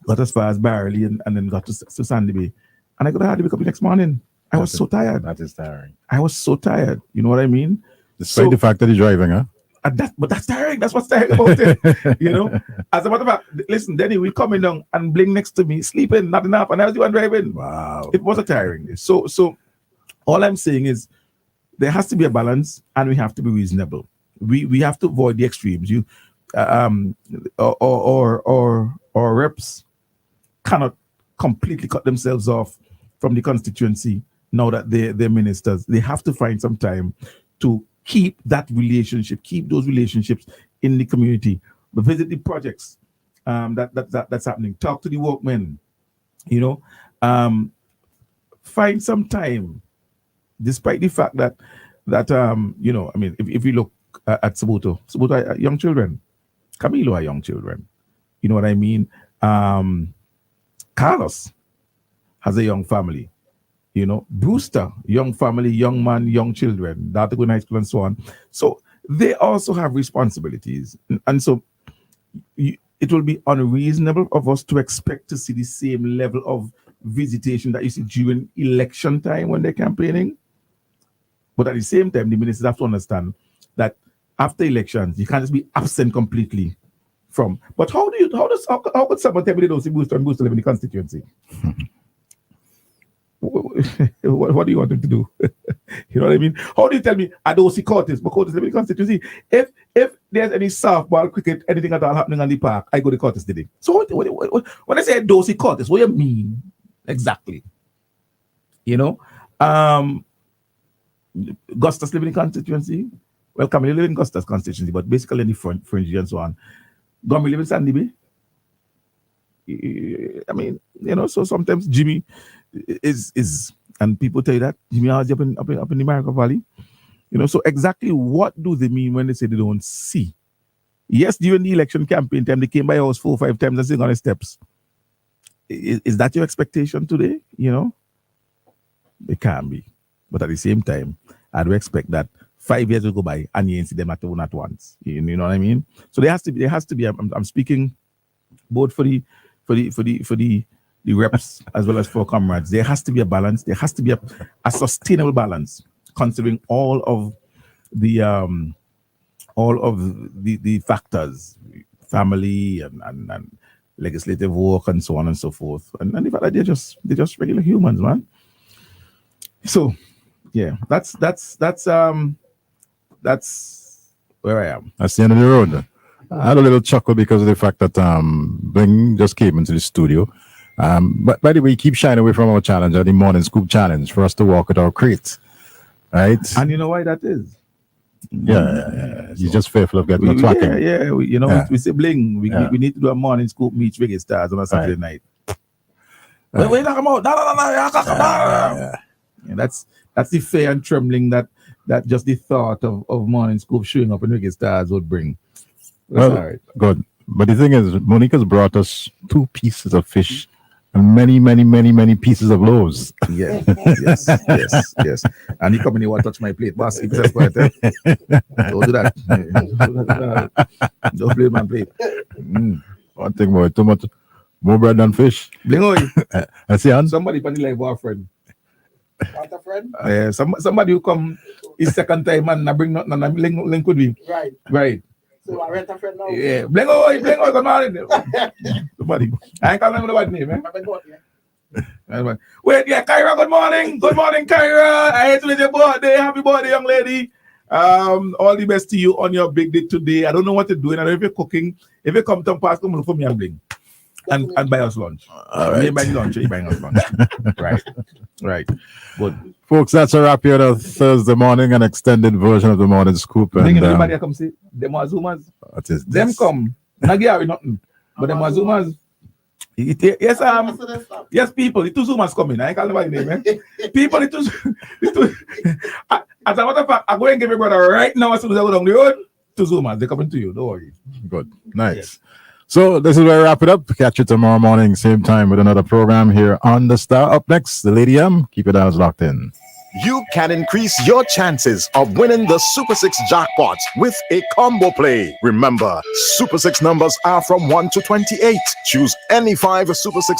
got as far as Barley and then got to Sandy Bay. And I got to hardly wake up the next morning. I was so tired. That is tiring. I was so tired. You know what I mean? Despite the fact that you're driving, huh? But that's tiring. That's what's tiring about it. You know? As a matter of fact, listen, Denny, we coming down and Bling next to me, sleeping, not enough, and I was the one driving. Wow. It was a tiring day. So all I'm saying is there has to be a balance and we have to be reasonable. We have to avoid the extremes. Or reps cannot completely cut themselves off from the constituency now that they're ministers. They have to find some time to keep that relationship, keep those relationships in the community. But visit the projects that's happening. Talk to the workmen. You know, find some time, despite the fact that you know, I mean, if you look at Sabuto are young children. Camilo are young children. You know what I mean? Carlos has a young family. You know, Brewster, young family, young man, young children, that to go to high school and so on. So they also have responsibilities. And so it will be unreasonable of us to expect to see the same level of visitation that you see during election time when they're campaigning. But at the same time, the ministers have to understand that after elections, you can't just be absent completely from. But how could someone tell me they don't see Booster and Booster live in the constituency? What do you want them to do? You know what I mean? How do you tell me I don't see Curtis, but Curtis live in the constituency? If there's any softball, cricket, anything at all happening on the park, I go to Curtis today. So when I say I don't see Curtis, what do you mean exactly? You know, Gustus live in the constituency. Well, Camille live in Gustus constituency, but basically in the fringe and so on. Gummy live in Sandy Bay. I mean, you know, so sometimes Jimmy is and people tell you that Jimmy is up in the Marico Valley. You know, so exactly what do they mean when they say they don't see? Yes, during the election campaign time, they came by our house 4 or 5 times and sing on the steps. Is that your expectation today? You know, it can be. But at the same time, I do expect that 5 years will go by and you ain't see them at once. You know what I mean? So there has to be. I'm speaking both for the reps as well as for comrades. There has to be a balance. There has to be a sustainable balance, considering all of the factors, family and legislative work and so on and so forth. And the fact that they're just regular humans, man. So yeah, that's where I am. That's the end of the road. I had a little chuckle because of the fact that Bling just came into the studio. But by the way, keep shying away from our challenge, the morning scoop challenge, for us to walk with our crates, right? And you know why that is? Yeah. You're just fearful of getting a twacking. Yeah. We say Bling. We need to do a morning scoop meet Reggae Stars on a Saturday night. Wait, knock them out. No. And that's the fear and trembling that just the thought of morning scoop showing up in Reggae Stars would bring. That's all right. Good. But the thing is, Monica's brought us 2 pieces of fish and many pieces of loaves. Yeah. Yes. And you come in, you want to touch my plate, boss. Keep it quiet. Don't do that. Don't play my plate. One thing more, too much more bread than fish. Blingoy. I see, somebody from the live our friend. Want a friend? Somebody who come his second time and I bring nothing and link with me. Right. So I rent a friend now. Yeah. Blingoy, good morning. Somebody. I ain't calling nobody name, man. Wait, yeah, Kyra, good morning. Good morning, Kyra. I hate with your birthday. Happy birthday, young lady. All the best to you on your big day today. I don't know what you're doing. I don't know if you're cooking. If you come to pass, come look for me and Bling. And buy us lunch. All right. You buy lunch, you buying us lunch. Right. Good. Folks, that's a wrap here on Thursday morning, an extended version of the morning scoop. Bring And everybody come see them are Zoomers. what is Them this? come. Not give nothing. But them are Zoomers. Yes, people, the two Zoomers coming. I can't remember the name, eh? People, the two as a matter of fact, I'm going to give my brother right now as soon as I go down the road. Two Zoomers, they're coming to you. Don't worry. Good. Nice. So this is where we wrap it up. Catch you tomorrow morning, same time with another program here on The Star. Up next, the Lady M. Keep your dials locked in. You can increase your chances of winning the Super 6 jackpot with a combo play. Remember, Super 6 numbers are from 1 to 28. Choose any 5 Super 6